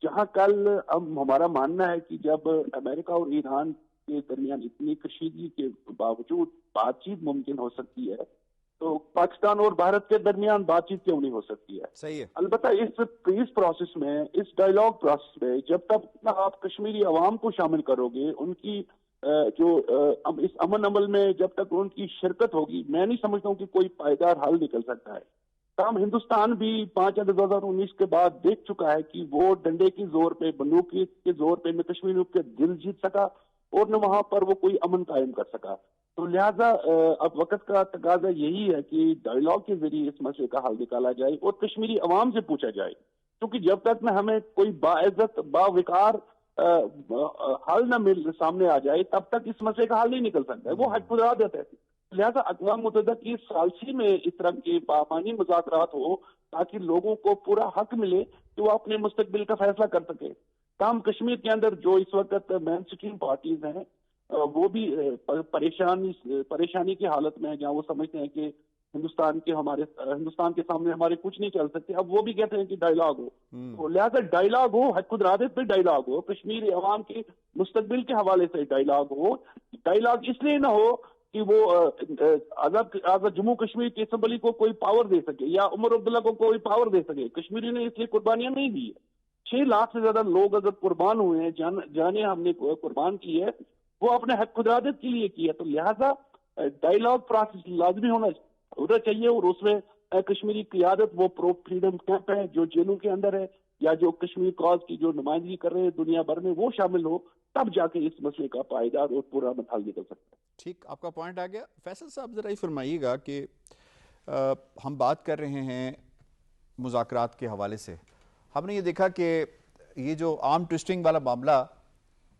Speaker 7: جہاں کل ہمارا ماننا ہے کہ جب امریکہ اور ایران کے درمیان اتنی کشیدگی کے باوجود بات چیت ممکن ہو سکتی ہے تو پاکستان اور بھارت کے درمیان بات چیت کیوں نہیں ہو سکتی ہے؟
Speaker 2: صحیح ہے.
Speaker 7: البتہ اس پیس پروسیس میں، اس ڈائیلاگ پروسیس میں جب تک آپ کشمیری عوام کو شامل کرو گے، ان کی جو اس امن عمل میں جب تک ان کی شرکت ہوگی، میں نہیں سمجھتا ہوں کہ کوئی پائیدار حل نکل سکتا ہے. تاہم ہندوستان بھی 5 اگست 2019 کے بعد دیکھ چکا ہے کہ وہ ڈنڈے کے زور پہ، بندوق کے زور پہ نہ کشمیریوں کے دل جیت سکا اور نہ وہاں پر وہ کوئی امن قائم کر سکا. تو لہٰذا اب وقت کا تقاضا یہی ہے کہ ڈائیلاگ کے ذریعے اس مسئلے کا حل نکالا جائے اور کشمیری عوام سے پوچھا جائے، کیونکہ جب تک نہ ہمیں کوئی باعزت باوقار حل نہ سامنے آ جائے تب تک اس مسئلے کا حل نہیں نکل سکتا ہے. وہ حق خدادت ہے. لہٰذا اقوام متحدہ کی ثالثی میں اس طرح کے بامعنی مذاکرات ہو تاکہ لوگوں کو پورا حق ملے کہ وہ اپنے مستقبل کا فیصلہ کر سکے. تاہم کشمیر کے اندر جو اس وقت مین اسٹریم پارٹیز ہیں وہ بھی پریشانی کی حالت میں ہیں، جہاں وہ سمجھتے ہیں کہ ہندوستان کے سامنے ہمارے کچھ نہیں چل سکتے. اب وہ بھی کہتے ہیں کہ ڈائیلاگ ہو. تو لہٰذا ڈائیلاگ ہو، حق خدادت پہ ڈائیلاگ ہو، کشمیری عوام کے مستقبل کے حوالے سے ڈائیلاگ ہو. ڈائیلاگ اس لیے نہ ہو کہ وہ آزاد جموں کشمیر کی اسمبلی کو کوئی پاور دے سکے یا عمر عبداللہ کو کوئی پاور دے سکے. کشمیری نے اس لیے قربانیاں نہیں دی ہے. 6 لاکھ سے زیادہ لوگ اگر قربان ہوئے ہیں، جانے ہم نے قربان کی ہے، وہ اپنے حق خدادت کے لیے کی ہے. تو لہٰذا ڈائیلاگ پروسیس لازمی ہونا چاہیے اور اس میں کشمیری قیادت، وہ پرو فریڈم کیمپ ہے جو جیلوں کے اندر ہے یا جو کشمیر کاز کی جو نمائندگی کر رہے ہیں دنیا بھر میں، وہ شامل ہو، تب جا کے اس مسئلے کا پائیدار اور پورا حل نکل سکتا ہے.
Speaker 2: ٹھیک، آپ کا پوائنٹ آ گیا. فیصل صاحب ذرا یہ فرمائیے گا کہ ہم بات کر رہے ہیں مذاکرات کے حوالے سے. ہم نے یہ دیکھا کہ یہ جو آرم ٹوئسٹنگ والا معاملہ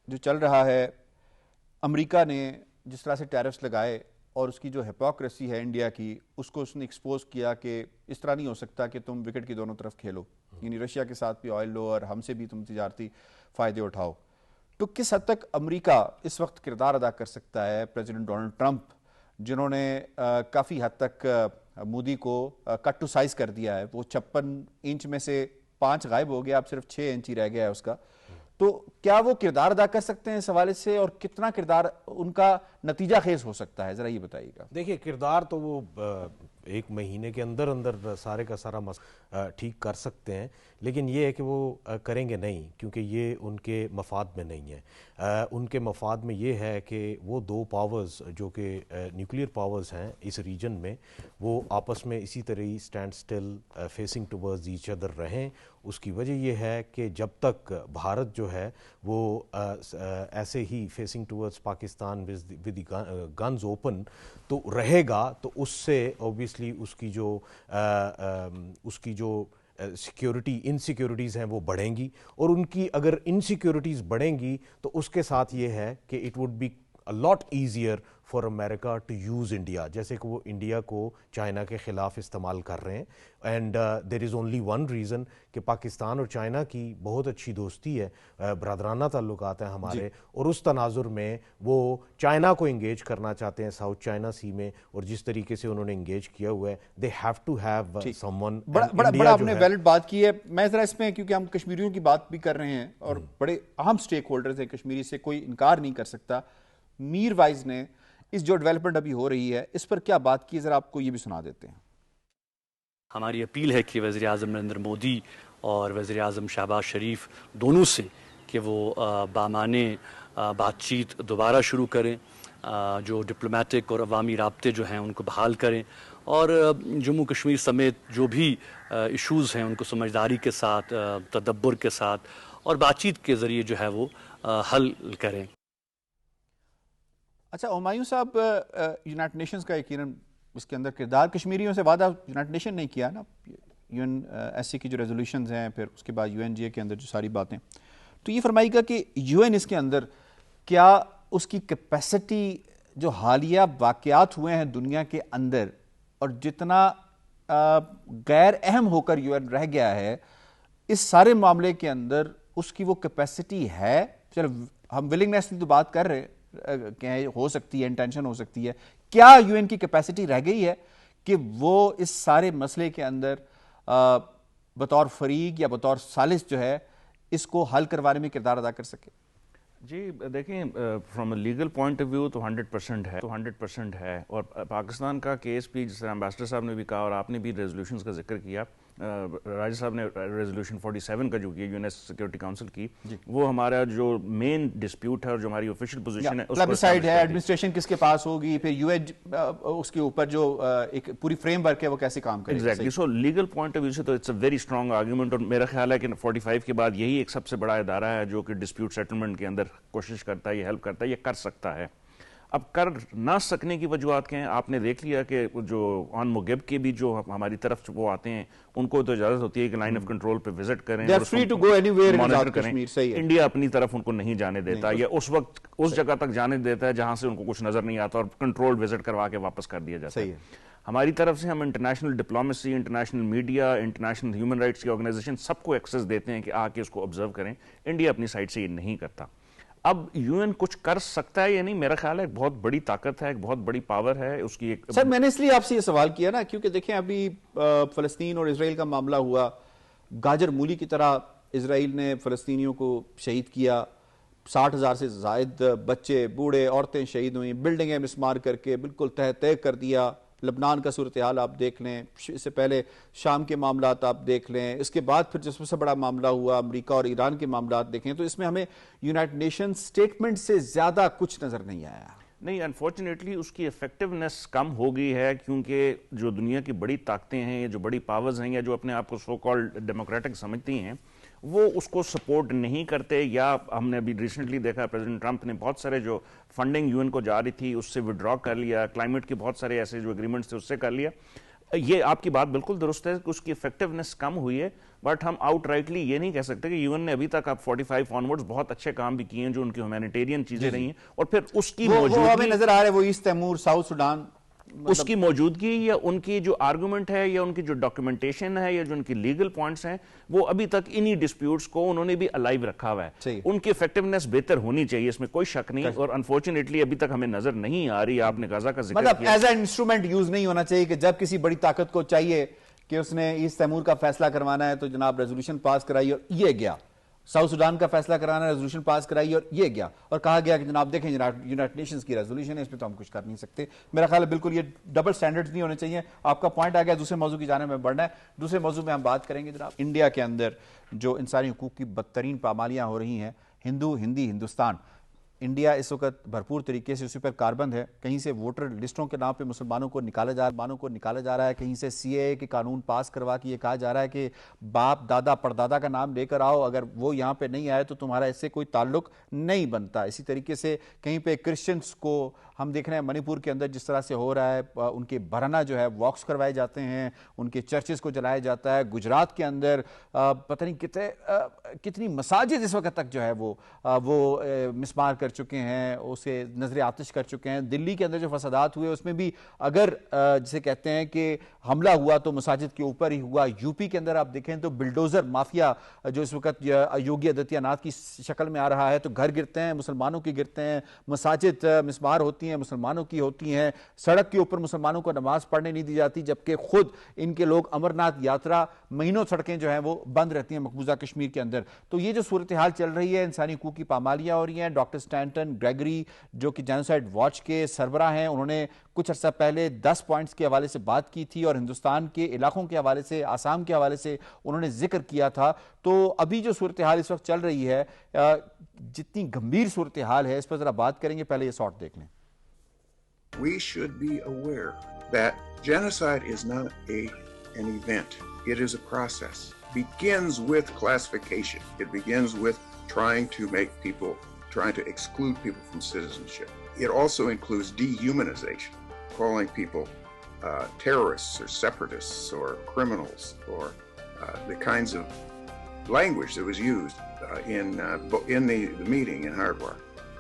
Speaker 2: جو چل رہا ہے، امریکہ نے جس طرح سے ٹیرفز لگائے اور اس کی جو ہپوکریسی ہے انڈیا کی، اس کو اس نے ایکسپوز کیا کہ اس طرح نہیں ہو سکتا کہ تم وکٹ کی دونوں طرف کھیلو، یعنی رشیا کے ساتھ بھی آئل لو اور ہم سے بھی تم تجارتی فائدے اٹھاؤ. تو کس حد تک امریکہ اس وقت کردار ادا کر سکتا ہے؟ پریزیڈنٹ ڈونلڈ ٹرمپ جنہوں نے کافی حد تک مودی کو کٹ ٹو سائز کر دیا ہے، وہ 56 انچ میں سے 5 غائب ہو گیا، اب صرف 6 انچ ہی رہ گیا ہے اس کا. تو کیا وہ کردار ادا کر سکتے ہیں اس حوالے سے، اور کتنا کردار ان کا نتیجہ خیز ہو سکتا ہے؟ ذرا یہ بتائیے گا.
Speaker 4: دیکھیے، کردار تو وہ 1 مہینے کے اندر سارے کا سارا ٹھیک کر سکتے ہیں، لیکن یہ ہے کہ وہ کریں گے نہیں، کیونکہ یہ ان کے مفاد میں نہیں ہے. ان کے مفاد میں یہ ہے کہ وہ 2 پاورز جو کہ نیوکلیئر پاورز ہیں اس ریجن میں، وہ آپس میں اسی طرح stand still facing towards each other رہیں. اس کی وجہ یہ ہے کہ جب تک بھارت جو ہے وہ ایسے ہی facing towards Pakistan with guns open تو رہے گا، تو اس سے اوبیسلی اس کی جو سیکیورٹی انسیکیورٹیز ہیں وہ بڑھیں گی، اور ان کی اگر انسیکیورٹیز بڑھیں گی تو اس کے ساتھ یہ ہے کہ it would be a lot easier for America to use India، جیسے کہ وہ انڈیا کو چائنا کے خلاف استعمال کر رہے ہیں. And there is only one reason کہ پاکستان اور چائنا کی بہت اچھی دوستی ہے، برادرانہ تعلقات ہیں ہمارے، اور اس تناظر میں وہ چائنا کو انگیج کرنا چاہتے ہیں ساؤتھ چائنا سی میں، اور جس طریقے سے انہوں نے انگیج کیا ہوا ہے they have to have someone.
Speaker 2: بڑا آپ نے ویلڈ بات کی ہے. میں ذرا اس میں کیونکہ ہم کشمیریوں کی بات بھی کر رہے ہیں اور بڑے اہم سٹیک ہولڈرز ہیں کشمیری، سے کوئی انکار نہیں کر سکتا. میر وائز نے اس جو ڈیولپمنٹ ابھی ہو رہی ہے اس پر کیا بات کی، ذرا آپ کو یہ بھی سنا دیتے ہیں.
Speaker 8: ہماری اپیل ہے کہ وزیر اعظم نریندر مودی اور وزیر اعظم شہباز شریف دونوں سے کہ وہ بامعنی بات چیت دوبارہ شروع کریں، جو ڈپلومیٹک اور عوامی رابطے جو ہیں ان کو بحال کریں، اور جموں کشمیر سمیت جو بھی ایشوز ہیں ان کو سمجھداری کے ساتھ، تدبر کے ساتھ اور بات چیت کے ذریعے جو ہے وہ حل کریں.
Speaker 2: اچھا ہمایوں صاحب، یونائٹڈ نیشنز کا یقیناً اس کے اندر کردار، کشمیریوں سے وعدہ یونائٹڈ نیشن نے کیا نا، یو این ایس سی کی جو ریزولوشنز ہیں، پھر اس کے بعد یو این جی اے کے اندر جو ساری باتیں، تو یہ فرمائیے گا کہ یو این اس کے اندر کیا اس کی کیپیسٹی جو حالیہ واقعات ہوئے ہیں دنیا کے اندر اور جتنا غیر اہم ہو کر یو این رہ گیا ہے، اس سارے معاملے کے اندر اس کی وہ کیپیسٹی ہے؟ چلو ہم ولنگنیس کی تو بات کر رہے کہ ہو سکتی ہے، انٹینشن ہو سکتی ہے، کیا یو این کی کیپیسٹی رہ گئی ہے کہ وہ اس سارے مسئلے کے اندر بطور فریق یا بطور ثالث جو ہے اس کو حل کروانے میں کردار ادا کر سکے؟
Speaker 5: جی دیکھیں، from a legal point of view تو 100% ہے، اور پاکستان کا کیس بھی جس طرح امبیسڈر صاحب نے بھی کہا اور آپ نے بھی ریزولوشنز کا ذکر کیا، راجہ صاحب نے ریزولوشن 47 کا جو کیا U N S security council کی، وہ ہمارا جو مین ڈسپیوٹ ہے اور جو ہماری آفیشیل پوزیشن ہے
Speaker 2: پلبسائڈ ہے، ایڈمنسٹریشن کس کے پاس ہوگی، پھر یو ایچ اس کے اوپر جو ایک پوری فریم ورک ہے وہ کیسے کام کرے گا.
Speaker 5: Exactly. So legal point of view سے تو it's a very strong argument, اور میرا خیال ہے کہ 45 کے بعد یہی ایک سب سے بڑا ادارہ ہے جو کہ ڈسپیوٹ سیٹلمنٹ کے اندر کوشش کرتا ہے، یہ ہیلپ کرتا ہے، یہ کر سکتا ہے. اب کر نہ سکنے کی وجوہات کیا ہیں؟ آپ نے دیکھ لیا کہ جو آن مغب کے بھی جو ہماری طرف وہ آتے ہیں ان کو تو اجازت ہوتی ہے کہ لائن آف کنٹرول پہ وزٹ کریں، انڈیا اپنی طرف ان کو نہیں جانے دیتا، یا اس وقت اس جگہ تک جانے دیتا ہے جہاں سے ان کو کچھ نظر نہیں آتا اور کنٹرول وزٹ کروا کے واپس کر دیا جاتا ہے. ہماری طرف سے ہم international diplomacy, international media, international human rights کی آرگنائزیشن سب کو ایکسس دیتے ہیں کہ آ کے اس کو آبزرو کریں. انڈیا اپنی سائڈ سے یہ نہیں کرتا. اب یو این کچھ کر سکتا ہے یا نہیں؟ میرا خیال ہے ایک بہت بڑی طاقت ہے، ایک بہت بڑی پاور ہے اس کی.
Speaker 2: سر میں نے اس لیے آپ سے یہ سوال کیا نا کیونکہ دیکھیں ابھی فلسطین اور اسرائیل کا معاملہ ہوا، گاجر مولی کی طرح اسرائیل نے فلسطینیوں کو شہید کیا، 60,000 سے زائد بچے، بوڑھے، عورتیں شہید ہوئیں، بلڈنگیں مسمار کر کے بالکل تہہ کر دیا. لبنان کا صورتحال آپ دیکھ لیں، اس سے پہلے شام کے معاملات آپ دیکھ لیں، اس کے بعد پھر جس سے بڑا معاملہ ہوا امریکہ اور ایران کے معاملات دیکھیں، تو اس میں ہمیں یونائٹڈ نیشن سٹیٹمنٹ سے زیادہ کچھ نظر نہیں آیا.
Speaker 5: نہیں، انفارچونیٹلی اس کی ایفیکٹونیس کم ہو گئی ہے، کیونکہ جو دنیا کی بڑی طاقتیں ہیں یا جو بڑی پاورز ہیں یا جو اپنے آپ کو سو کالڈ ڈیموکریٹک سمجھتی ہیں وہ اس کو سپورٹ نہیں کرتے. یا ہم نے ابھی ریسنٹلی دیکھا پریزیڈنٹ ٹرمپ نے بہت سارے جو فنڈنگ یو این کو جا رہی تھی اس سے وڈرا کر لیا، کلائمیٹ کے بہت سارے ایسے جو اگریمنٹس تھے اس سے کر لیا. یہ آپ کی بات بالکل درست ہے کہ اس کی ایفیکٹونیس کم ہوئی ہے، بٹ ہم آؤٹ رائٹلی یہ نہیں کہہ سکتے کہ یو این نے ابھی تک اب 45 آنورڈز بہت اچھے کام بھی کیے ہیں جو ان کی ہیومینیٹیرین چیزیں رہی ہیں. اور پھر اس کی
Speaker 2: وہ ہمیں نظر آ رہا ہے، وہ ایسٹ تیمور، ساؤتھ سوڈان،
Speaker 5: اس کی موجودگی یا ان کی جو آرگومنٹ ہے یا ان کی جو ڈاکیومنٹیشن ہے یا جو ان کی لیگل پوائنٹس ہیں وہ ابھی تک انہی ڈسپیوٹس کو انہوں نے بھی الائیو رکھا ہوا ہے. ان کی ایفیکٹونیس بہتر ہونی چاہیے، اس میں کوئی شک نہیں، اور انفارچونیٹلی ابھی تک ہمیں نظر نہیں آ رہی. آپ نے غزہ کا ذکر
Speaker 2: کیا، ایز این انسٹرومنٹ یوز نہیں ہونا چاہیے کہ جب کسی بڑی طاقت کو چاہیے کہ اس نے ایسٹ تیمور کا فیصلہ کروانا ہے تو جناب ریزولوشن پاس کرائی اور یہ گیا، ساؤتھ سوڈان کا فیصلہ کرانا، ریزولوشن پاس کرائی اور یہ گیا، اور کہا گیا کہ جناب دیکھیں یونائٹڈ نیشنز کی ریزولوشن ہے، اس پہ تو ہم کچھ کر نہیں سکتے. میرا خیال ہے بالکل یہ ڈبل سٹینڈرڈز نہیں ہونے چاہیے. آپ کا پوائنٹ آ گیا، دوسرے موضوع کی جانب میں بڑھنا ہے. دوسرے موضوع میں ہم بات کریں گے جناب انڈیا کے اندر جو انسانی حقوق کی بدترین پامالیاں ہو رہی ہیں، ہندو ہندی ہندوستان. انڈیا اس وقت بھرپور طریقے سے اسی پر کاربند ہے. کہیں سے ووٹر لسٹوں کے نام پہ مسلمانوں کو نکالا جا رہا ہے, کہیں سے سی اے کے قانون پاس کروا کے یہ کہا جا رہا ہے کہ باپ دادا پردادا کا نام لے کر آؤ, اگر وہ یہاں پہ نہیں آئے تو تمہارا اس سے کوئی تعلق نہیں بنتا. اسی طریقے سے کہیں پہ کرسچنس کو ہم دیکھ رہے ہیں منی پور کے اندر جس طرح سے ہو رہا ہے, ان کے برہنہ جو ہے واکس کروائے جاتے ہیں, ان کے چرچز کو جلایا جاتا ہے. گجرات کے اندر پتہ نہیں کتنی مساجد اس وقت تک جو ہے وہ مسمار کر چکے ہیں, اسے نظر آتش کر چکے ہیں. دلی کے اندر جو فسادات ہوئے اس میں بھی اگر جسے کہتے ہیں کہ حملہ ہوا تو مساجد کے اوپر ہی ہوا. یو پی کے اندر آپ دیکھیں تو بلڈوزر مافیا جو اس وقت یوگی آدتیہ ناتھ کی شکل میں آ رہا ہے, تو گھر گرتے ہیں, مسلمانوں کے گرتے ہیں, مساجد مسمار ہوتی ہیں, مسلمانوں کی ہوتی ہیں, سڑک کے اوپر مسلمانوں کو نماز پڑھنے نہیں دی جاتی, جبکہ خود ان کے لوگ امرناتھ یاترا مہینوں سڑکیں جو ہیں وہ بند رہتی ہیں مقبوضہ کشمیر کے اندر. تو یہ جو صورتحال چل رہی ہے, انسانی حقوق کی پامالیاں ہو رہی ہیں. ڈاکٹر سٹینٹن گریگری جو کہ جینوسائیڈ واچ کے سربراہ ہیں, انہوں نے کچھ عرصہ پہلے 10 پوائنٹس کے حوالے سے بات کی تھی اور ہندوستان کے علاقوں کے حوالے سے, آسام کے حوالے سے انہوں نے ذکر کیا تھا. تو ابھی جو صورتحال اس وقت چل رہی ہے, جتنی گمبھیر صورتحال ہے, اس پر ذرا بات کریں گے. پہلے یہ شارٹ دیکھ لیں.
Speaker 9: We should be aware that genocide is not an event. It is a process. It begins with classification. It begins with trying to exclude people from citizenship. It also includes dehumanization, calling people terrorists or separatists or criminals, or the kinds of language that was used in the meeting in Hardwar,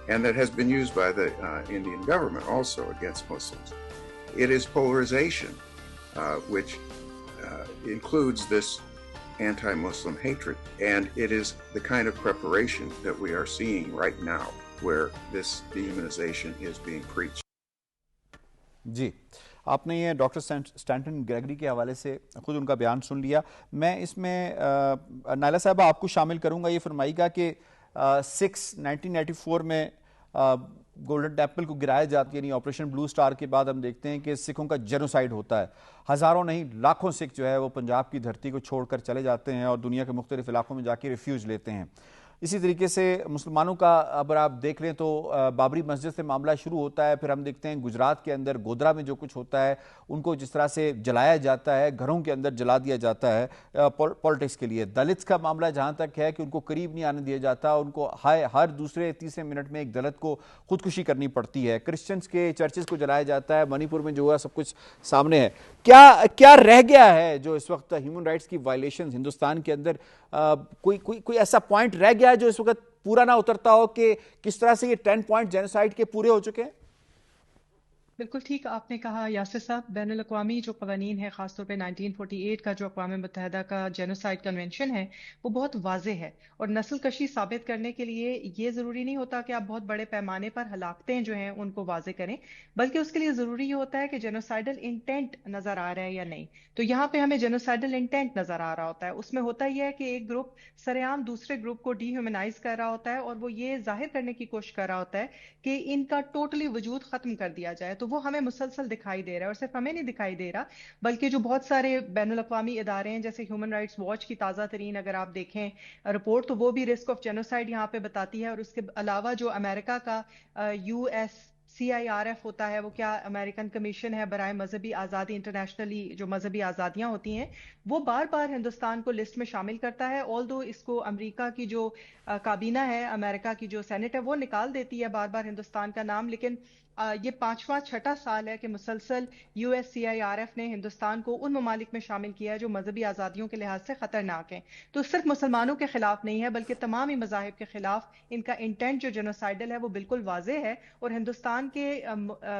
Speaker 9: and that has been used by the Indian government also against Muslims. It is polarization, which includes this anti-Muslim hatred, and it is the kind of preparation that we are seeing right now, where this dehumanization is being preached.
Speaker 2: جی, آپ نے یہ doctor سٹینٹن Gregory کے حوالے سے خود ان کا بیان سن لیا. میں اس میں نائلہ صاحبہ آپ کو شامل کروں گا. یہ فرمائیے گا کہ 1994 میں گولڈن ٹیمپل کو گرایا جاتا ہے, یعنی آپریشن بلو سٹار کے بعد ہم دیکھتے ہیں کہ سکھوں کا جینوسائیڈ ہوتا ہے. ہزاروں نہیں لاکھوں سکھ جو ہے وہ پنجاب کی دھرتی کو چھوڑ کر چلے جاتے ہیں اور دنیا کے مختلف علاقوں میں جا کے ریفیوج لیتے ہیں. اسی طریقے سے مسلمانوں کا اگر آپ دیکھ لیں تو بابری مسجد سے معاملہ شروع ہوتا ہے, پھر ہم دیکھتے ہیں گجرات کے اندر گودرا میں جو کچھ ہوتا ہے, ان کو جس طرح سے جلایا جاتا ہے, گھروں کے اندر جلا دیا جاتا ہے پولیٹکس کے لیے. دلتس کا معاملہ جہاں تک ہے کہ ان کو قریب نہیں آنے دیا جاتا, ان کو ہر دوسرے تیسرے منٹ میں ایک دلت کو خودکشی کرنی پڑتی ہے. کرسچنس کے چرچز کو جلایا جاتا ہے. منی پور میں جو ہوا سب کچھ سامنے ہے. کیا رہ گیا ہے جو اس وقت ہیومن رائٹس کی وائلیشنز ہندوستان کے اندر, کوئی ایسا پوائنٹ رہ گیا ہے جو اس وقت پورا نہ اترتا ہو کہ کس طرح سے یہ 10 پوائنٹ جینوسائیڈ کے پورے ہو چکے ہیں؟
Speaker 6: بالکل ٹھیک آپ نے کہا یاسر صاحب. بین الاقوامی جو قوانین ہے, خاص طور پہ 1948 کا جو اقوام متحدہ کا جینوسائیڈ کنونشن ہے, وہ بہت واضح ہے. اور نسل کشی ثابت کرنے کے لیے یہ ضروری نہیں ہوتا کہ آپ بہت بڑے پیمانے پر ہلاکتیں جو ہیں ان کو واضح کریں, بلکہ اس کے لیے ضروری یہ ہوتا ہے کہ جینوسائیڈل انٹینٹ نظر آ رہا ہے یا نہیں. تو یہاں پہ ہمیں جینوسائیڈل انٹینٹ نظر آ رہا ہوتا ہے. اس میں ہوتا یہ ہے کہ ایک گروپ سر عام دوسرے گروپ کو ڈی ہیومنائز کر رہا ہوتا ہے, اور وہ یہ ظاہر کرنے کی کوشش کر رہا ہوتا ہے کہ ان کا ٹوٹلی وجود ختم کر دیا جائے. تو وہ ہمیں مسلسل دکھائی دے رہا ہے, اور صرف ہمیں نہیں دکھائی دے رہا بلکہ جو بہت سارے بین الاقوامی ادارے ہیں, جیسے ہیومن رائٹس واچ کی تازہ ترین اگر آپ دیکھیں رپورٹ, تو وہ بھی رسک آف جینوسائیڈ یہاں پہ بتاتی ہے. اور اس کے علاوہ جو امریکہ کا USCIRF ہوتا ہے, وہ کیا امریکن کمیشن ہے برائے مذہبی آزادی, انٹرنیشنلی جو مذہبی آزادیاں ہوتی ہیں, وہ بار بار ہندوستان کو لسٹ میں شامل کرتا ہے. آلدو اس کو امریکہ کی جو کابینہ ہے, امریکہ کی جو سینٹ ہے, وہ نکال دیتی ہے بار بار ہندوستان کا نام, لیکن یہ 5واں 6واں سال ہے کہ مسلسل USCIRF نے ہندوستان کو ان ممالک میں شامل کیا ہے جو مذہبی آزادیوں کے لحاظ سے خطرناک ہیں. تو صرف مسلمانوں کے خلاف نہیں ہے بلکہ تمام ہی مذاہب کے خلاف ان کا انٹینٹ جو جینوسائیڈل ہے وہ بالکل واضح ہے. اور ہندوستان کے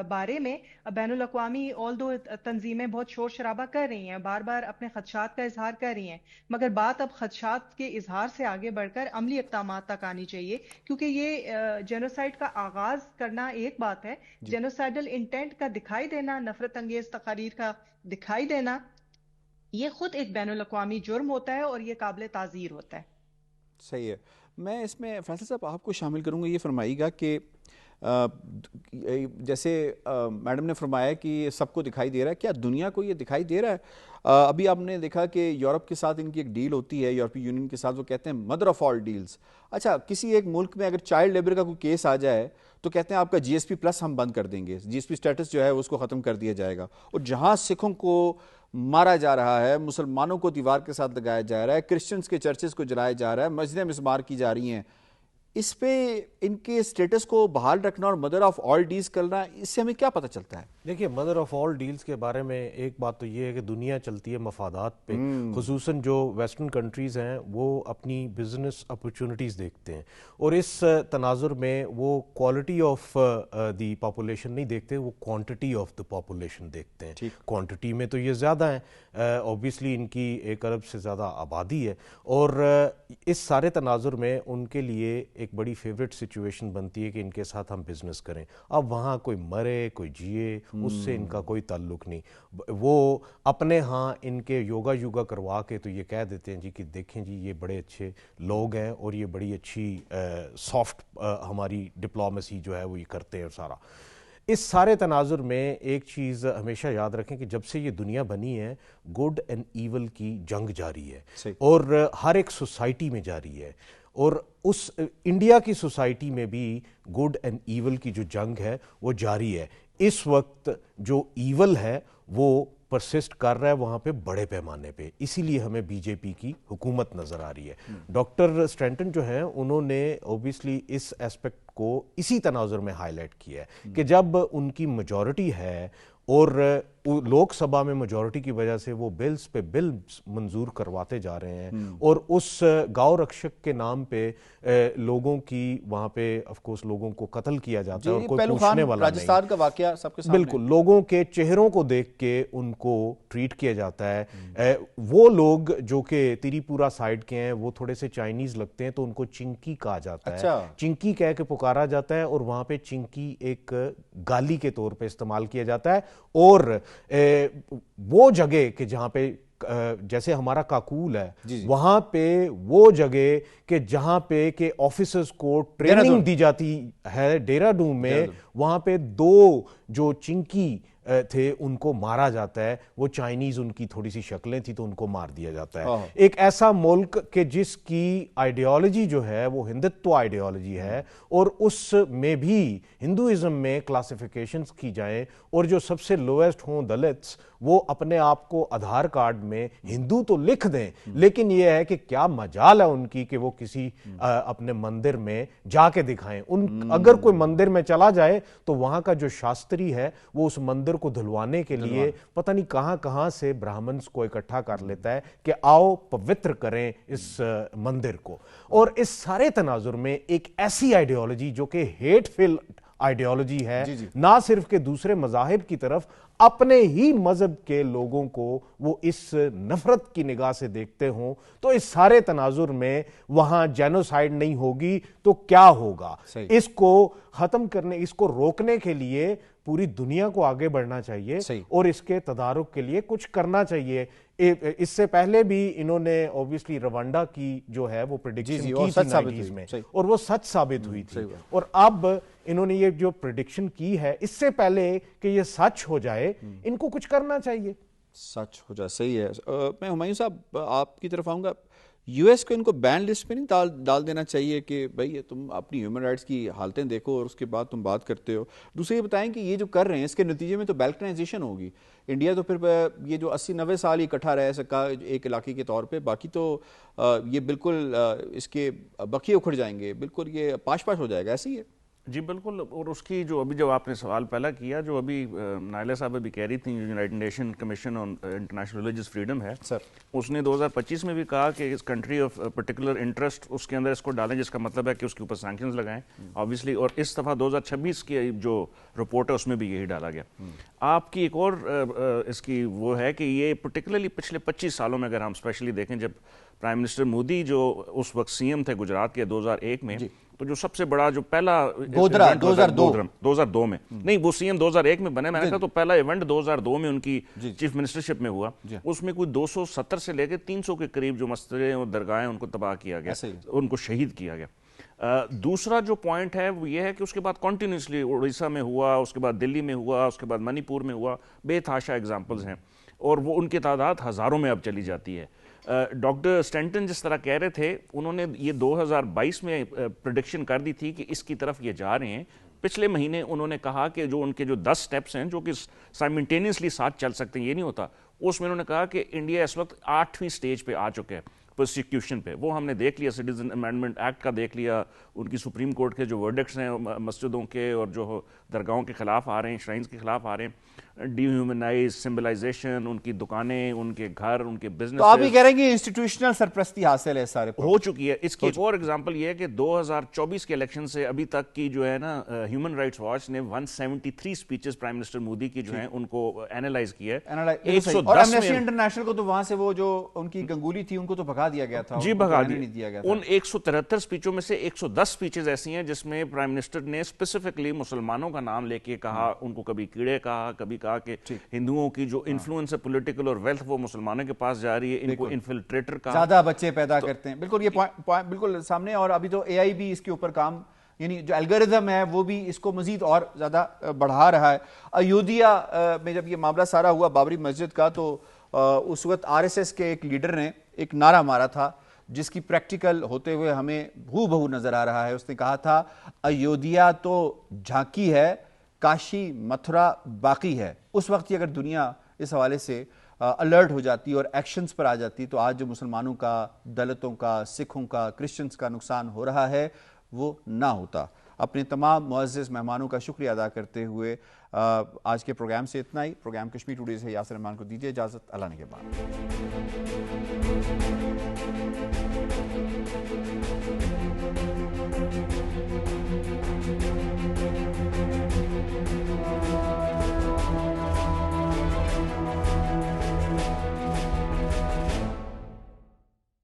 Speaker 6: بارے میں بین الاقوامی آلدو تنظیمیں بہت شور شرابہ کر رہی ہیں, بار بار اپنے خدشات کا اظہار کر رہی ہیں, مگر بات اب خدشات کے اظہار سے آگے بڑھ کر عملی اقدامات تک آنی چاہیے, کیونکہ یہ جینوسائیڈ کا آغاز کرنا ایک بات ہے, جینوسائیڈل انٹینٹ کا دکھائی دینا, نفرت انگیز تقاریر کا دکھائی دینا, یہ خود ایک بین الاقوامی جرم ہوتا ہے اور یہ قابل تعزیر ہوتا ہے.
Speaker 2: صحیح ہے. میں اس میں فیصل صاحب آپ کو شامل کروں گا. یہ فرمائیے گا کہ جیسے میڈم نے فرمایا کہ یہ سب کو دکھائی دے رہا ہے, کیا دنیا کو یہ دکھائی دے رہا ہے؟ ابھی آپ نے دیکھا کہ یورپ کے ساتھ ان کی ایک ڈیل ہوتی ہے, یورپی یونین کے ساتھ, وہ کہتے ہیں مدر آف آل ڈیلز. اچھا, کسی ایک ملک میں اگر چائلڈ لیبر کا کوئی کیس آ جائے تو کہتے ہیں آپ کا GSP+ ہم بند کر دیں گے, GSP اسٹیٹس جو ہے اس کو ختم کر دیا جائے گا. اور جہاں سکھوں کو مارا جا رہا ہے, مسلمانوں کو دیوار کے ساتھ لگایا جا رہا ہے, کرسچنز کے چرچز کو جلایا جا رہا ہے, مسجدیں مسمار کی جا رہی ہیں, اس پہ ان کے سٹیٹس کو بحال رکھنا اور مدر آف آل ڈیلز کرنا, اس سے ہمیں کیا پتہ چلتا ہے؟
Speaker 4: دیکھیے, مدر آف آل ڈیلز کے بارے میں ایک بات تو یہ ہے کہ دنیا چلتی ہے مفادات پہ, خصوصاً جو ویسٹرن کنٹریز ہیں وہ اپنی بزنس اپرچونٹیز دیکھتے ہیں, اور اس تناظر میں وہ کوالٹی آف دی پاپولیشن نہیں دیکھتے, وہ کوانٹٹی آف دی پاپولیشن دیکھتے ہیں. کوانٹٹی میں تو یہ زیادہ ہیں, اوبیسلی ان کی 1 ارب سے زیادہ آبادی ہے, اور اس سارے تناظر میں ان کے لیے ایک بڑی فیوریٹ سچویشن بنتی ہے کہ ان کے ساتھ ہم بزنس کریں. اب وہاں کوئی مرے کوئی جیے اس سے ان کا کوئی تعلق نہیں. وہ اپنے ہاں ان کے یوگا کروا کے تو یہ کہہ دیتے ہیں جی کہ دیکھیں جی یہ بڑے اچھے لوگ ہیں اور یہ بڑی اچھی سافٹ ہماری ڈپلومیسی جو ہے وہ یہ کرتے ہیں. اور سارا اس سارے تناظر میں ایک چیز ہمیشہ یاد رکھیں کہ جب سے یہ دنیا بنی ہے گڈ اینڈ ایول کی جنگ جاری ہے, اور ہر ایک سوسائٹی میں جاری ہے, اور اس انڈیا کی سوسائٹی میں بھی گڈ اینڈ ایول کی جو جنگ ہے وہ جاری ہے. اس وقت جو ایول ہے وہ پرسسٹ کر رہا ہے وہاں پہ بڑے پیمانے پہ, اسی لیے ہمیں BJP کی حکومت نظر آ رہی ہے. ڈاکٹر اسٹرینٹن جو ہیں انہوں نے اوبیسلی اس ایسپیکٹ کو اسی تناظر میں ہائی لائٹ کیا ہے کہ جب ان کی میجورٹی ہے اور لوک سبھا میں میجورٹی کی وجہ سے وہ بلز پہ بل منظور کرواتے جا رہے ہیں, اور اس گاؤں رکشک کے نام پہ لوگوں کی وہاں پہ آف کورس لوگوں کو قتل کیا جاتا ہے, اور کوئی پوچھنے والا نہیں.
Speaker 2: راجستھان کا واقعہ سب کے سامنے,
Speaker 4: بالکل لوگوں کے چہروں کو دیکھ کے ان کو ٹریٹ کیا جاتا ہے. وہ لوگ جو کہ تری پورا سائڈ کے ہیں وہ تھوڑے سے چائنیز لگتے ہیں تو ان کو چنکی کہا جاتا ہے, چنکی کہہ کے پکارا جاتا ہے, اور وہاں پہ چنکی ایک گالی کے طور پہ استعمال کیا جاتا ہے. اور وہ جگہ کہ جہاں پہ جیسے ہمارا کاکول ہے وہاں پہ وہ جگہ کہ جہاں پہ کہ آفیسرز کو ٹریننگ دی جاتی ہے ڈیرادون میں, وہاں پہ 2 جو چنکی تھے ان کو مارا جاتا ہے. وہ چائنیز ان کی تھوڑی سی شکلیں تھی تو ان کو مار دیا جاتا ہے. ایک ایسا ملک کہ جس کی آئیڈیالوجی جو ہے وہ ہندتو آئیڈیالوجی ہے, اور اس میں بھی ہندوازم میں کلاسیفیکیشنز کی جائیں, اور جو سب سے لویسٹ ہوں دلتس وہ اپنے آپ کو آدھار کارڈ میں ہندو تو لکھ دیں, لیکن یہ ہے کہ کیا مجال ہے ان کی کہ وہ کسی اپنے مندر میں جا کے دکھائیں. اگر کوئی مندر میں چلا جائے تو وہاں کا جو شاستری ہے وہ اس مندر کو دھلوانے کے لیے پتہ نہیں کہاں سے برہمنز کو اکٹھا کر لیتا ہے کہ آؤ پوتر کریں اس مندر کو. اور اس سارے تناظر میں ایک ایسی آئیڈیالوجی جو کہ ہیٹ فل آئیڈیالوجی ہے, نہ صرف کہ دوسرے مذاہب کی طرف اپنے ہی مذہب کے لوگوں کو وہ اس نفرت کی نگاہ سے دیکھتے ہوں, تو اس سارے تناظر میں وہاں جینوسائیڈ نہیں ہوگی تو کیا ہوگا. اس کو ختم کرنے, اس کو روکنے کے لیے پوری دنیا کو آگے بڑھنا چاہیے اور اس کے تدارک کے لیے کچھ کرنا چاہیے. اس سے پہلے بھی انہوں نے اوبیسلی روانڈا کی جو ہے وہ پریڈکشن کی تھی 90s میں, اور وہ سچ ثابت ہوئی تھی. اور اب انہوں نے یہ جو پریڈکشن کی ہے اس سے پہلے کہ یہ سچ ہو جائے ان کو کچھ کرنا چاہیے.
Speaker 2: سچ ہو جائے, صحیح ہے. میں ہمایوں صاحب آپ کی طرف آؤں گا. US کو ان کو بین لسٹ پہ نہیں ڈال دینا چاہیے کہ بھائی تم اپنی ہیومن رائٹس کی حالتیں دیکھو اور اس کے بعد تم بات کرتے ہو. دوسرے یہ بتائیں کہ یہ جو کر رہے ہیں اس کے نتیجے میں تو بیلکنائزیشن ہوگی. انڈیا تو پھر یہ جو 80-90 سال ہی اکٹھا رہ سکا ایک علاقے کے طور پہ, باقی تو یہ بالکل اس کے بقیے اکھڑ جائیں گے, بالکل یہ پاش ہو جائے گا. ایسے ہی ہے
Speaker 5: جی بالکل. اور اس کی جو ابھی آپ نے سوال پہلا کیا, جو ابھی نائلہ صاحب ابھی کہہ رہی تھیں, United nation commission on international religious freedom ہے سر, اس نے 2025 میں بھی کہا کہ اس کنٹری آف پرٹیکولر انٹرسٹ اس کے اندر اس کو ڈالیں, جس کا مطلب ہے کہ اس کے اوپر سینکشنز لگائیں آبویسلی. اور اس دفعہ 2026 کی جو رپورٹ ہے اس میں بھی یہی ڈالا گیا. آپ کی ایک اور اس کی وہ ہے کہ یہ پرٹیکولرلی پچھلے 25 سالوں میں اگر ہم اسپیشلی دیکھیں, جب پرائم منسٹر مودی جو اس وقت CM تھے گجرات کے 2001 میں, تو جو سب سے بڑا جو پہلا 2002 میں نہیں, وہ CM 2001 میں بنے, میں نے کہا تو پہلا ایونٹ 2002 میں ان کی چیف منسٹرشپ میں ہوا. اس میں کوئی 270 سے لے کے 300 کے قریب جو مسجدیں اور درگاہیں ان کو تباہ کیا گیا, ان کو شہید کیا گیا. دوسرا جو پوائنٹ ہے وہ یہ ہے کہ اس کے بعد کنٹینیوسلی اڑیسہ میں ہوا, اس کے بعد دلی میں ہوا, اس کے بعد منی پور میں ہوا, بے تحاشا ایگزامپلز ہیں, اور وہ ان کی تعداد ہزاروں میں اب چلی جاتی ہے. ڈاکٹر اسٹینٹن جس طرح کہہ رہے تھے, انہوں نے یہ 2022 میں پریڈکشن کر دی تھی کہ اس کی طرف یہ جا رہے ہیں. پچھلے مہینے انہوں نے کہا کہ جو ان کے جو 10 سٹیپس ہیں جو کہ سائمنٹینیسلی ساتھ چل سکتے ہیں, یہ نہیں ہوتا, اس میں انہوں نے کہا کہ انڈیا اس وقت 8ویں سٹیج پہ آ چکے ہیں پرسیکیوشن پہ. وہ ہم نے دیکھ لیا, سٹیزن امینڈمنٹ ایکٹ کا دیکھ لیا, ان کی سپریم کورٹ کے جو ورڈکٹس ہیں مسجدوں کے اور جو درگاہوں کے خلاف آ رہے ہیں, شرائنز کے خلاف آ رہے ہیں, ڈی ہیومنائز, سمبلائزیشن, ان کی دکانیں, ان کے گھر, ان کے بزنس.
Speaker 2: تو آپ یہ کہہ رہے ہیں کہ انسٹیٹیوشنل سرپرستی حاصل ہے سارے
Speaker 5: ہو چکی ہے. اس کی ایک اور ایگزامپل یہ ہے کہ 2024 کے الیکشن سے ابھی تک کی جو ہے نا, ہیومن رائٹس واچ نے 173 سپیچز پرائم منسٹر مودی کی جو ہیں ان کو اینالائز کی ہے.
Speaker 2: 110 اور ایمنسٹی انٹرنیشنل کو تو وہاں سے وہ جو ان کی گنگولی تھی ان کو تو بھگا دیا گیا تھا.
Speaker 5: جی بھگا دیا گیا. ان 173 سپیچوں میں سے 110 سپیچز ایسی ہیں جس میں پرائم منسٹر نے اسپیسیفکلی مسلمانوں کا نام لے کے کہا, ان کو کبھی کیڑے کہا, کبھی کہا کہ ہندوؤں کی جو انفلوئنس ہے پولیٹیکل اور ویلتھ وہ مسلمانوں کے پاس جا رہی ہے, ان کو انفلٹریٹر کہا,
Speaker 2: زیادہ بچے پیدا کرتے ہیں. بالکل یہ پوائنٹ بالکل سامنے. اور ابھی تو اے آئی بھی اس کے اوپر کام, یعنی جو الگوریتھم ہے وہ بھی اس کو مزید اور زیادہ بڑھا رہا ہے. ایودھیا میں جب یہ معاملہ سارا ہوا بابری مسجد کا, تو اس وقت آر ایس ایس کے ایک لیڈر نے ایک نعرہ مارا تھا جس کی پریکٹیکل ہوتے ہوئے ہمیں ہو بہو نظر آ رہا ہے. اس نے کہا تھا ایودھیا تو جھانکی ہے, کاشی متھرا باقی ہے. اس وقت ہی اگر دنیا اس حوالے سے الرٹ ہو جاتی اور ایکشنز پر آ جاتی تو آج جو مسلمانوں کا, دلتوں کا, سکھوں کا, کرسچنز کا نقصان ہو رہا ہے وہ نہ ہوتا. اپنے تمام معزز مہمانوں کا شکریہ ادا کرتے ہوئے آج کے پروگرام سے اتنا ہی. پروگرام کشمیر ٹوڈے سے یاسر رحمان کو دیجیے اجازت. اللہ نگہبان.